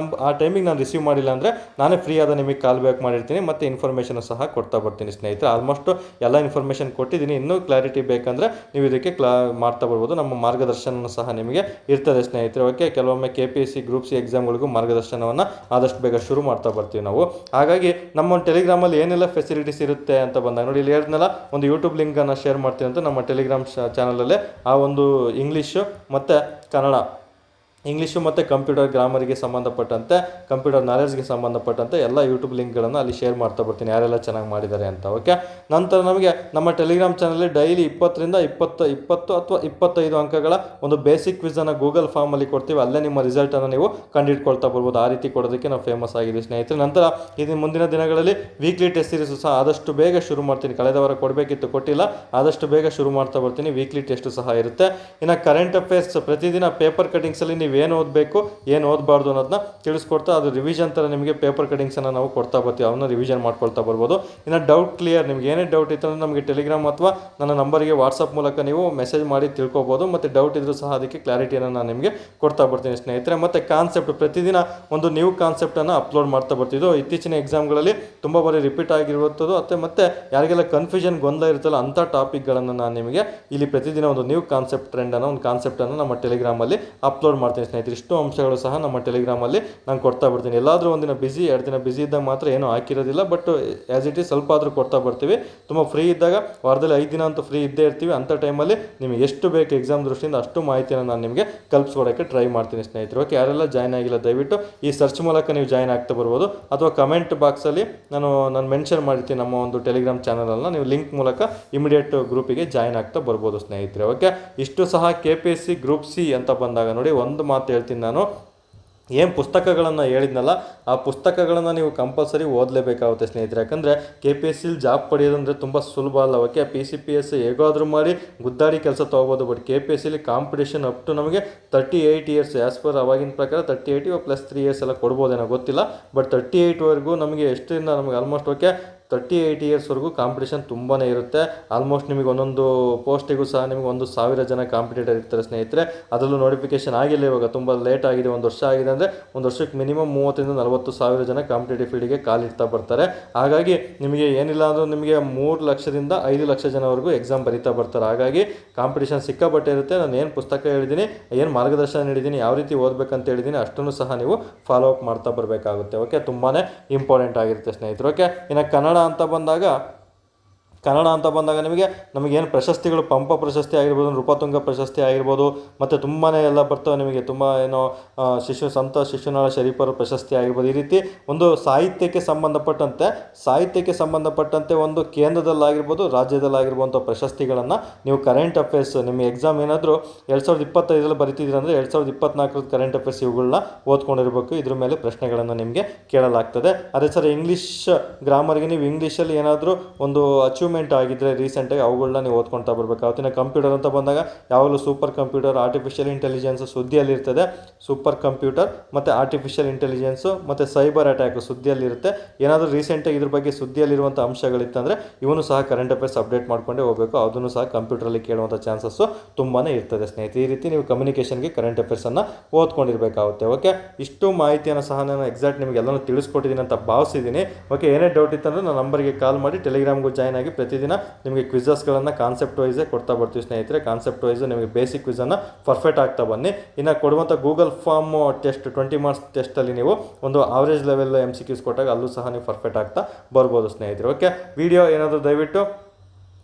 ಆ ಟೈಮಿಗೆ ನಾನು ರಿಸೀವ್ ಮಾಡಿಲ್ಲ ಅಂದರೆ ನಾನೇ ಫ್ರೀ ಆದ ನಿಮಗೆ ಕಾಲ್ ಬ್ಯಾಕ್ ಮಾಡಿರ್ತೀನಿ ಮತ್ತು ಇನ್ಫಾರ್ಮೇಷನ್ ಸಹ ಕೊಡ್ತಾ ಬರ್ತೀನಿ ಸ್ನೇಹಿತರೆ. ಆಲ್ಮೋಸ್ಟ್ ಎಲ್ಲ ಇನ್ಫಾರ್ಮೇಷನ್ ಕೊಟ್ಟಿದ್ದೀನಿ. ಇನ್ನೂ ಕ್ಲಾರಿಟಿ ಬೇಕಂದರೆ ನೀವು ಇದಕ್ಕೆ ಮಾಡ್ತಾ ಬರ್ಬೋದು. ನಮ್ಮ ಮಾರ್ಗದರ್ಶನ ಸಹ ನಿಮಗೆ ಇರ್ತದೆ ಸ್ನೇಹಿತರೆ. ಓಕೆ, ಕೆಲವೊಮ್ಮೆ KPSC ಗ್ರೂಪ್ ಸಿ ಎಕ್ಸಾಮ್ಗಳಿಗೂ ಮಾರ್ಗದರ್ಶನವನ್ನು ಆದಷ್ಟು ಬೇಗ ಶುರು ಮಾಡ್ತಾ ಬರ್ತೀವಿ ನಾವು. ಹಾಗಾಗಿ ನಮ್ಮ ಒಂದು ಟೆಲಿಗ್ರಾಮಲ್ಲಿ ಏನೆಲ್ಲ ಫೆಸಿಲಿಟೀಸ್ ಇರುತ್ತೆ ಅಂತ ಬಂದಾಗ ನೋಡಿ, ಇಲ್ಲಿ ಹೇಳಿದ್ನಲ್ಲ ಒಂದು ಯೂಟ್ಯೂಬ್ ಲಿಂಕನ್ನು ಶೇರ್ ಮಾಡ್ತೀನಿ ಅಂತ. ನಮ್ಮ ಟೆಲಿಗ್ರಾಮ್ ಚಾನಲಲ್ಲೇ ಆ ಒಂದು ಇಂಗ್ಲೀಷು ಮತ್ತು ಕನ್ನಡ, ಇಂಗ್ಲೀಷು ಮತ್ತು ಕಂಪ್ಯೂಟರ್ ಗ್ರಾಮರಿಗೆ ಸಂಬಂಧಪಟ್ಟಂತೆ, ಕಂಪ್ಯೂಟರ್ ನಾಲೆಡ್ಜ್ಗೆ ಸಂಬಂಧಪಟ್ಟಂತೆ ಎಲ್ಲ ಯೂಟ್ಯೂಬ್ ಲಿಂಕ್ಗಳನ್ನು ಅಲ್ಲಿ ಶೇರ್ ಮಾಡ್ತಾ ಬರ್ತೀನಿ, ಯಾರೆಲ್ಲ ಚೆನ್ನಾಗಿ ಮಾಡಿದ್ದಾರೆ ಅಂತ. ಓಕೆ, ನಂತರ ನಮಗೆ ನಮ್ಮ ಟೆಲಿಗ್ರಾಮ್ ಚಾನಲಲ್ಲಿ ಡೈಲಿ 20 ಅಥವಾ 25 ಅಂಕಗಳ ಒಂದು ಬೇಸಿಕ್ ಕ್ವಿಝನ್ನು ಗೂಗಲ್ ಫಾರ್ಮಲ್ಲಿ ಕೊಡ್ತೀವಿ. ಅಲ್ಲೇ ನಿಮ್ಮ ರಿಸಲ್ಟನ್ನು ನೀವು ಕಂಡುಹಿಡ್ಕೊಳ್ತಾ ಬರ್ಬೋದು. ಆ ರೀತಿ ಕೊಡೋದಕ್ಕೆ ನಾವು ಫೇಮಸ್ ಆಗಿದ್ದೀವಿ ಸ್ನೇಹಿತರೆ. ನಂತರ ಇದು ಮುಂದಿನ ದಿನಗಳಲ್ಲಿ ವೀಕ್ಲಿ ಟೆಸ್ಟ್ ಸೀರೀಸು ಸಹ ಆದಷ್ಟು ಬೇಗ ಶುರು ಮಾಡ್ತೀನಿ. ಕಳೆದ ವಾರ ಕೊಡಬೇಕಿತ್ತು, ಕೊಟ್ಟಿಲ್ಲ, ಆದಷ್ಟು ಬೇಗ ಶುರು ಮಾಡ್ತಾ ಬರ್ತೀನಿ. ವೀಕ್ಲಿ ಟೆಸ್ಟು ಸಹ ಇರುತ್ತೆ. ಇನ್ನು ಕರೆಂಟ್ ಅಫೇರ್ಸ್ ಪ್ರತಿದಿನ ಪೇಪರ್ ಕಟಿಂಗ್ಸಲ್ಲಿ ನೀವು ಏನು ಓದಬೇಕು ಏನು ಓದಬಾರ್ದು ಅನ್ನೋದನ್ನ ತಿಳಿಸ್ಕೊಡ್ತಾ ಅದು ರಿವಿಷನ್ ಥರ ನಿಮಗೆ ಪೇಪರ್ ಕಟಿಂಗ್ಸನ್ನು ನಾವು ಕೊಡ್ತಾ ಬರ್ತೀವಿ. ಅವನ್ನ ರಿವಿಷನ್ ಮಾಡ್ಕೊಳ್ತಾ ಬರ್ಬೋದು. ಇನ್ನು ಡೌಟ್ ಕ್ಲಿಯರ್, ನಿಮ್ಗೆ ಏನೇ ಡೌಟ್ ಇತ್ತು ಅಂದರೆ ನಮಗೆ ಟೆಲಿಗ್ರಾಮ್ ಅಥವಾ ನನ್ನ ನಂಬರಿಗೆ ವಾಟ್ಸಪ್ ಮೂಲಕ ನೀವು ಮೆಸೇಜ್ ಮಾಡಿ ತಿಳ್ಕೊಬೋದು. ಮತ್ತು ಡೌಟ್ ಇದ್ರೂ ಸಹ ಅದಕ್ಕೆ ಕ್ಲಾರಿಟಿಯನ್ನು ನಾನು ನಿಮಗೆ ಕೊಡ್ತಾ ಬರ್ತೀನಿ ಸ್ನೇಹಿತರೆ. ಮತ್ತು ಕಾನ್ಸೆಪ್ಟ್ ಪ್ರತಿದಿನ ಒಂದು ನ್ಯೂ ಕಾನ್ಸೆಪ್ಟನ್ನು ಅಪ್ಲೋಡ್ ಮಾಡ್ತಾ ಬರ್ತಿದ್ದು. ಇತ್ತೀಚಿನ ಎಕ್ಸಾಮ್ಗಳಲ್ಲಿ ತುಂಬ ಬಾರಿ ರಿಪೀಟ್ ಆಗಿರುವಂಥದ್ದು ಮತ್ತು ಯಾರಿಗೆಲ್ಲ ಕನ್ಫ್ಯೂಷನ್ ಗೊಂದಲ ಇರುತ್ತಲ್ಲ ಅಂಥ ಟಾಪಿಕ್ಗಳನ್ನು ನಾನು ನಿಮಗೆ ಇಲ್ಲಿ ಪ್ರತಿದಿನ ಒಂದು ನ್ಯೂ ಕಾನ್ಸೆಪ್ಟ್ ಟ್ರೆಂಡನ್ನು, ಒಂದು ಕಾನ್ಸೆಪ್ಟನ್ನು ನಮ್ಮ ಟೆಲಿಗ್ರಾಮಲ್ಲಿ ಅಪ್ಲೋಡ್ ಮಾಡ್ತೀನಿ ಸ್ನೇಹಿತರೆ. ಇಷ್ಟು ಅಂಶಗಳು ಸಹ ನಮ್ಮ ಟೆಲಿಗ್ರಾಮಲ್ಲಿ ನಾನು ಕೊಡ್ತಾ ಬರ್ತೀನಿ. ಎಲ್ಲಾದರೂ ಒಂದಿನ ಬಿಸಿ, 2 ದಿನ ಬಿಸಿ ಇದ್ದಾಗ ಮಾತ್ರ ಏನೂ ಹಾಕಿರೋದಿಲ್ಲ, ಬಟ್ ಆ್ಯಸ್ ಇಟ್ ಈಸ್ ಸ್ವಲ್ಪ ಆದರೂ ಕೊಡ್ತಾ ಬರ್ತೀವಿ. ತುಂಬ ಫ್ರೀ ಇದ್ದಾಗ ವಾರದಲ್ಲಿ 5 ದಿನ ಅಂತೂ ಫ್ರೀ ಇದ್ದೇ ಇರ್ತೀವಿ. ಅಂಥ ಟೈಮಲ್ಲಿ ನಿಮಗೆ ಎಷ್ಟು ಬೇಕು ಎಕ್ಸಾಮ್ ದೃಷ್ಟಿಯಿಂದ ಅಷ್ಟು ಮಾಹಿತಿಯನ್ನು ನಾನು ನಿಮಗೆ ಕಲ್ಪಿಸ್ಕೊಡೋಕ್ಕೆ ಟ್ರೈ ಮಾಡ್ತೀನಿ ಸ್ನೇಹಿತರು. ಓಕೆ, ಯಾರೆಲ್ಲ ಜಾಯ್ನ್ ಆಗಿಲ್ಲ ದಯವಿಟ್ಟು ಈ ಸರ್ಚ್ ಮೂಲಕ ನೀವು ಜಾಯ್ನ್ ಆಗ್ತಾ ಬರ್ಬೋದು, ಅಥವಾ ಕಮೆಂಟ್ ಬಾಕ್ಸಲ್ಲಿ ನಾನು ಮೆನ್ಷನ್ ಮಾಡಿರ್ತೀನಿ ನಮ್ಮ ಒಂದು ಟೆಲಿಗ್ರಾಮ್ ಚಾನಲನ್ನು, ನೀವು ಲಿಂಕ್ ಮೂಲಕ ಇಮಿಡಿಯೇಟ್ ಗ್ರೂಪಿಗೆ ಜಾಯ್ನ್ ಆಗ್ತಾ ಬರ್ಬೋದು ಸ್ನೇಹಿತರೆ. ಓಕೆ, ಇಷ್ಟು ಸಹ KPSC ಗ್ರೂಪ್ ಸಿ ಅಂತ ಬಂದಾಗ ನೋಡಿ ಒಂದು ಮಾತು ಹೇಳ್ತೀನಿ ನಾನು, ಏನು ಪುಸ್ತಕಗಳನ್ನು ಹೇಳಿದ್ನಲ್ಲ ಆ ಪುಸ್ತಕಗಳನ್ನು ನೀವು ಕಂಪಲ್ಸರಿ ಓದಲೇಬೇಕಾಗುತ್ತೆ ಸ್ನೇಹಿತರೆ. ಯಾಕಂದರೆ KPSC ಜಾಬ್ ಪಡೆಯೋದಂದರೆ ತುಂಬ ಸುಲಭ ಅಲ್ಲ. ಓಕೆ, PCPS ಹೇಗಾದರೂ ಮಾಡಿ ಗುದ್ದಾಡಿ ಕೆಲಸ ತೊಗೋಬೋದು, but KPSC competition up to ನಮಗೆ 38 ಇಯರ್ಸ್, ಆ್ಯಸ್ ಪರ್ ಅವಾಗಿನ ಪ್ರಕಾರ 38 + 3 ಇಯರ್ಸ್ ಎಲ್ಲ ಕೊಡ್ಬೋದೇನೋ ಗೊತ್ತಿಲ್ಲ, ಬಟ್ 38ವರೆಗೂ ನಮಗೆ ಎಷ್ಟರಿಂದ ನಮಗೆ ಆಲ್ಮೋಸ್ಟ್ ಓಕೆ 38 ಇಯರ್ಸ್ವರೆಗೂ ಕಾಂಪಿಟೇಷನ್ ತುಂಬಾ ಇರುತ್ತೆ. ಆಲ್ಮೋಸ್ಟ್ ನಿಮಗೆ ಒಂದೊಂದು ಪೋಸ್ಟಿಗೂ ಸಹ ನಿಮಗೆ 1,000 ಜನ ಕಾಂಪಿಟೇಟರ್ ಇರ್ತಾರೆ ಸ್ನೇಹಿತರೆ. ಅದರಲ್ಲೂ ನೋಟಿಫಿಕೇಶನ್ ಆಗಿಲ್ಲ, ಇವಾಗ ತುಂಬ ಲೇಟ್ ಆಗಿದೆ, 1 ವರ್ಷ ಆಗಿದೆ ಅಂದರೆ 1 ವರ್ಷಕ್ಕೆ ಮಿನಿಮಮ್ 30,000-40,000 ಜನ ಕಾಂಪಿಟೇಟಿವ್ ಫೀಲ್ಡಿಗೆ ಕಾಲಿಡ್ತಾ ಬರ್ತಾರೆ. ಹಾಗಾಗಿ ನಿಮಗೆ ಏನಿಲ್ಲ ಅಂದರೂ ನಿಮಗೆ 3 ಲಕ್ಷದಿಂದ 5 ಲಕ್ಷ ಜನವರೆಗೂ ಎಕ್ಸಾಮ್ ಬರೀತಾ ಬರ್ತಾರೆ. ಹಾಗಾಗಿ ಕಾಂಪಿಟೇಷನ್ ಸಿಕ್ಕಾಪಟ್ಟೆ ಇರುತ್ತೆ. ನಾನು ಏನು ಪುಸ್ತಕ ಹೇಳಿದ್ದೀನಿ, ಏನು ಮಾರ್ಗದರ್ಶನ ನೀಡಿದ್ದೀನಿ, ಯಾವ ರೀತಿ ಓದಬೇಕಂತ ಹೇಳಿದ್ದೀನಿ ಅಷ್ಟನ್ನು ಸಹ ನೀವು ಫಾಲೋ ಅಪ್ ಮಾಡ್ತಾ ಬರಬೇಕಾಗುತ್ತೆ. ಓಕೆ, ತುಂಬಾ ಇಂಪಾರ್ಟೆಂಟ್ ಆಗಿರುತ್ತೆ ಸ್ನೇಹಿತರು. ಓಕೆ, ಇನ್ನು ಕನ್ನಡ ಅಂತ ಬಂದಾಗ ನಮಗೇನು ಪ್ರಶಸ್ತಿಗಳು, ಪಂಪ ಪ್ರಶಸ್ತಿ ಆಗಿರ್ಬೋದು, ನೃಪತುಂಗ ಪ್ರಶಸ್ತಿ ಆಗಿರ್ಬೋದು, ಮತ್ತು ತುಂಬಾ ಎಲ್ಲ ಬರ್ತವೆ ನಿಮಗೆ. ತುಂಬ ಏನೋ ಸಂತ ಶಿಶುನಾಳ ಶರೀಫರ ಪ್ರಶಸ್ತಿ ಆಗಿರ್ಬೋದು. ಈ ರೀತಿ ಒಂದು ಸಾಹಿತ್ಯಕ್ಕೆ ಸಂಬಂಧಪಟ್ಟಂತೆ ಒಂದು ಕೇಂದ್ರದಲ್ಲಾಗಿರ್ಬೋದು, ರಾಜ್ಯದಲ್ಲಾಗಿರ್ಬೋದು ಪ್ರಶಸ್ತಿಗಳನ್ನು ನೀವು ಕರೆಂಟ್ ಅಫೇರ್ಸ್ ನಿಮ್ಮ ಎಕ್ಸಾಮ್ ಏನಾದರೂ 2025 ಬರಿತಿದ್ದೀರ ಅಂದರೆ 2024 ಕರೆಂಟ್ ಅಫೇರ್ಸ್ ಇವುಗಳನ್ನ ಓದ್ಕೊಂಡಿರಬೇಕು. ಇದ್ರ ಮೇಲೆ ಪ್ರಶ್ನೆಗಳನ್ನು ನಿಮಗೆ ಕೇಳಲಾಗ್ತದೆ. ಅದೇ ಸರ್ ಇಂಗ್ಲೀಷ್ ಗ್ರಾಮರ್ಗೆ ನೀವು ಇಂಗ್ಲೀಷಲ್ಲಿ ಏನಾದರೂ ಒಂದು ಅಚೀವ್ಮೆಂಟ್ ಆಗಿದ್ದರೆ ರೀಸೆಂಟಾಗಿ ಅವುಗಳನ್ನ ನೀವು ಓದ್ಕೊಳ್ತಾ ಬರಬೇಕಾಗುತ್ತೆ. ಇನ್ನು ಕಂಪ್ಯೂಟರ್ ಅಂತ ಬಂದಾಗ ಯಾವಾಗಲೂ ಸೂಪರ್ ಕಂಪ್ಯೂಟರ್, ಆರ್ಟಿಫಿಷಿಯಲ್ ಇಂಟೆಲಿಜೆನ್ಸ್ ಸುದ್ದಿಯಲ್ಲಿರ್ತದೆ. ಸೂಪರ್ ಕಂಪ್ಯೂಟರ್ ಮತ್ತು ಆರ್ಟಿಫಿಷಿಯಲ್ ಇಂಟೆಲಿಜೆನ್ಸು ಮತ್ತು ಸೈಬರ್ ಅಟ್ಯಾಕ್ ಸುದ್ದಿಯಲ್ಲಿರುತ್ತೆ. ಏನಾದರೂ ರೀಸೆಂಟಾಗಿ ಇದ್ರ ಬಗ್ಗೆ ಸುದ್ದಿಯಲ್ಲಿರುವಂಥ ಅಂಶಗಳಿತ್ತಂದರೆ ಇವನು ಸಹ ಕರೆಂಟ್ ಅಫೇರ್ಸ್ ಅಪ್ಡೇಟ್ ಮಾಡ್ಕೊಂಡೇ ಹೋಗಬೇಕು. ಅದನ್ನು ಸಹ ಕಂಪ್ಯೂಟರಲ್ಲಿ ಕೇಳುವಂಥ ಚಾನ್ಸಸ್ಸು ತುಂಬಾ ಇರ್ತದೆ ಸ್ನೇಹಿತರೆ. ಈ ರೀತಿ ನೀವು ಕಮ್ಯುನಿಕೇಷನ್ಗೆ ಕರೆಂಟ್ ಅಫೇರ್ಸನ್ನು ಓದ್ಕೊಂಡಿರಬೇಕಾಗುತ್ತೆ. ಓಕೆ, ಇಷ್ಟು ಮಾಹಿತಿಯನ್ನು ಸಹ ನಾನು ಎಕ್ಸಾಕ್ಟ್ ನಿಮಗೆ ಎಲ್ಲನೂ ತಿಳಿಸ್ಕೊಟ್ಟಿದ್ದೀನಿ ಅಂತ ಭಾವಿಸಿದ್ದೀನಿ. ಓಕೆ, ಏನೇ ಡೌಟ್ ಇತ್ತಂದರೆ ನನ್ನ ನಂಬರ್ಗೆ ಕಾಲ್ ಮಾಡಿ ಟೆಲಿಗ್ರಾಮ್ಗೂ ಜಾಯ್ನ್ ಆಗಿ ಪ್ರತಿದಿನ ನಿಮಗೆ ಕ್ವಿಝಸ್ಗಳನ್ನು ಕಾನ್ಸೆಪ್ಟ್ ವೈಸೇ ಕೊಡ್ತಾ ಬರ್ತೀವಿ ಸ್ನೇಹಿತರೆ. ಕಾನ್ಸೆಪ್ಟ್ ವೈಸ್ ನಿಮಗೆ ಬೇಸಿಕ್ ಕ್ವಿಝನ್ನು ಪರ್ಫೆಕ್ಟ್ ಆಗ್ತಾ ಬನ್ನಿ. ಇನ್ನು ಕೊಡುವಂಥ ಗೂಗಲ್ ಫಾರ್ಮ್ ಟೆಸ್ಟ್ 20 ಮಾರ್ಕ್ಸ್ ಟೆಸ್ಟಲ್ಲಿ ನೀವು ಒಂದು ಆವರೇಜ್ ಲೆವೆಲ್ MCQs ಕೊಟ್ಟಾಗ ಅಲ್ಲೂ ಸಹ ನೀವು ಪರ್ಫೆಕ್ಟ್ ಆಗ್ತಾ ಬರ್ಬೋದು ಸ್ನೇಹಿತರೆ. ಓಕೆ, ವಿಡಿಯೋ ಏನಾದರೂ ದಯವಿಟ್ಟು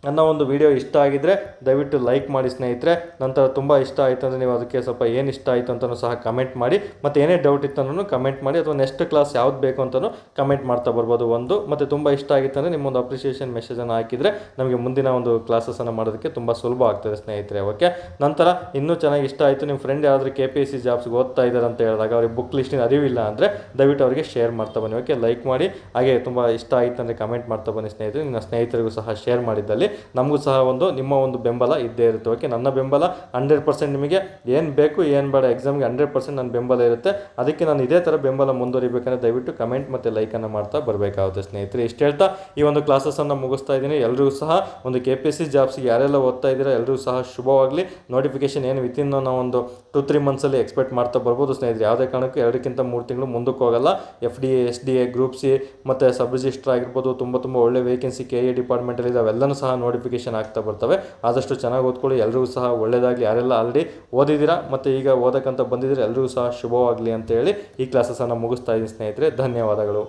ನನ್ನ ಒಂದು ವಿಡಿಯೋ ಇಷ್ಟ ಆಗಿದ್ದರೆ ದಯವಿಟ್ಟು ಲೈಕ್ ಮಾಡಿ ಸ್ನೇಹಿತರೆ. ನಂತರ ತುಂಬ ಇಷ್ಟ ಆಯಿತು ಅಂದರೆ ನೀವು ಅದಕ್ಕೆ ಸ್ವಲ್ಪ ಏನು ಇಷ್ಟ ಆಯಿತು ಅಂತಲೂ ಸಹ ಕಮೆಂಟ್ ಮಾಡಿ, ಮತ್ತು ಏನೇ ಡೌಟ್ ಇತ್ತಂದ್ರೂ ಕಮೆಂಟ್ ಮಾಡಿ, ಅಥವಾ ನೆಕ್ಸ್ಟ್ ಕ್ಲಾಸ್ ಯಾವ್ದು ಬೇಕು ಅಂತಲೂ ಕಮೆಂಟ್ ಮಾಡ್ತಾ ಬರ್ಬೋದು ಒಂದು. ಮತ್ತು ತುಂಬ ಇಷ್ಟ ಆಗಿತ್ತು ಅಂದರೆ ನಿಮ್ಮೊಂದು ಅಪ್ರಿಷಿಯೇಷನ್ ಮೆಸೇಜನ್ನು ಹಾಕಿದರೆ ನಮಗೆ ಮುಂದಿನ ಒಂದು ಕ್ಲಾಸಸನ್ನು ಮಾಡೋದಕ್ಕೆ ತುಂಬ ಸುಲಭ ಆಗ್ತದೆ ಸ್ನೇಹಿತರೆ. ಓಕೆ, ನಂತರ ಇನ್ನೂ ಚೆನ್ನಾಗಿ ಇಷ್ಟ ಆಯಿತು, ನಿಮ್ಮ ಫ್ರೆಂಡ್ ಯಾರಾದರೂ KPSC ಜಾಬ್ಸ್ಗೆ ಓದ್ತಾ ಇದ್ದಾರೆ ಅಂತ ಹೇಳಿದಾಗ ಅವ್ರಿಗೆ ಬುಕ್ ಲಿಸ್ಟಿನ ಅರಿವಿಲ್ಲ ಅಂದರೆ ದಯವಿಟ್ಟು ಅವರಿಗೆ ಶೇರ್ ಮಾಡ್ತಾ ಬನ್ನಿ. ಓಕೆ, ಲೈಕ್ ಮಾಡಿ, ಹಾಗೆ ತುಂಬ ಇಷ್ಟ ಆಯಿತು ಅಂದರೆ ಕಮೆಂಟ್ ಮಾಡ್ತಾ ಬನ್ನಿ ಸ್ನೇಹಿತರೆ. ನಿಮ್ಮ ಸ್ನೇಹಿತರಿಗೂ ಸಹ ಶೇರ್ ಮಾಡಿದ್ದಲ್ಲಿ ನಮಗೂ ಸಹ ನಿಮ್ಮ ಒಂದು ಬೆಂಬಲ ಇದ್ದೇ ಇರುತ್ತೆ. ಓಕೆ, ನನ್ನ ಬೆಂಬಲ 100% ನಿಮಗೆ ಏನು ಬೇಕು ಏನು ಬೇಡ ಎಕ್ಸಾಮ್ಗೆ 100% ನನ್ನ ಬೆಂಬಲ ಇರುತ್ತೆ. ಅದಕ್ಕೆ ನಾನು ಇದೇ ಥರ ಬೆಂಬಲ ಮುಂದುವರಿಬೇಕಂದ್ರೆ ದಯವಿಟ್ಟು ಕಮೆಂಟ್ ಮತ್ತು ಲೈಕನ್ನು ಮಾಡ್ತಾ ಬರಬೇಕಾಗುತ್ತೆ ಸ್ನೇಹಿತರೆ. ಇಷ್ಟು ಹೇಳ್ತಾ ಈ ಒಂದು ಕ್ಲಾಸಸನ್ನು ಮುಗಿಸ್ತಾ ಇದ್ದೀನಿ. ಎಲ್ಲರಿಗೂ ಸಹ ಒಂದು KPSC ಜಾಬ್ಸ್ಗೆ ಯಾರೆಲ್ಲ ಓದ್ತಾ ಇದ್ದೀರಾ ಎಲ್ಲರಿಗೂ ಸಹ ಶುಭವಾಗಲಿ. ನೋಟಿಫಿಕೇಶನ್ ಏನು ವಿತಿನ್ ನಾವು ಒಂದು 2-3 ಮಂತ್ಸಲ್ಲಿ ಎಕ್ಸ್ಪೆಕ್ಟ್ ಮಾಡ್ತಾ ಬರ್ಬೋದು ಸ್ನೇಹಿತರೆ. ಯಾವುದೇ ಕಾರಣಕ್ಕೂ 2ಕ್ಕಿಂತ 3 ತಿಂಗಳು ಮುಂದಕ್ಕೆ ಹೋಗಲ್ಲ. FDA, SDA, ಗ್ರೂಪ್ C ಮತ್ತು ಸಬ್ ರಿಜಿಸ್ಟರ್ ಆಗಿರ್ಬೋದು, ತುಂಬ ಒಳ್ಳೆ ವೇಕೆನ್ಸಿ KA ಡಿಪಾರ್ಟ್ಮೆಂಟಲ್ಲಿ ಅವೆಲ್ಲನೂ ಸಹ ನೋಟಿಫಿಕೇಶನ್ ಆಗ್ತಾ ಬರ್ತವೆ. ಆದಷ್ಟು ಚೆನ್ನಾಗಿ ಓದ್ಕೊಳ್ಳಿ. ಎಲ್ಲರಿಗೂ ಸಹ ಒಳ್ಳೆಯದಾಗಲಿ. ಯಾರೆಲ್ಲ ಆಲ್ರೆಡಿ ಓದಿದ್ದೀರಾ ಮತ್ತು ಈಗ ಓದಕ್ಕಂತ ಬಂದಿದ್ದೀರಾ ಎಲ್ಲರಿಗೂ ಸಹ ಶುಭವಾಗಲಿ ಅಂತ ಹೇಳಿ ಈ ಕ್ಲಾಸಸನ್ನು ಮುಗಿಸ್ತಾ ಇದ್ದೀನಿ ಸ್ನೇಹಿತರೆ. ಧನ್ಯವಾದಗಳು.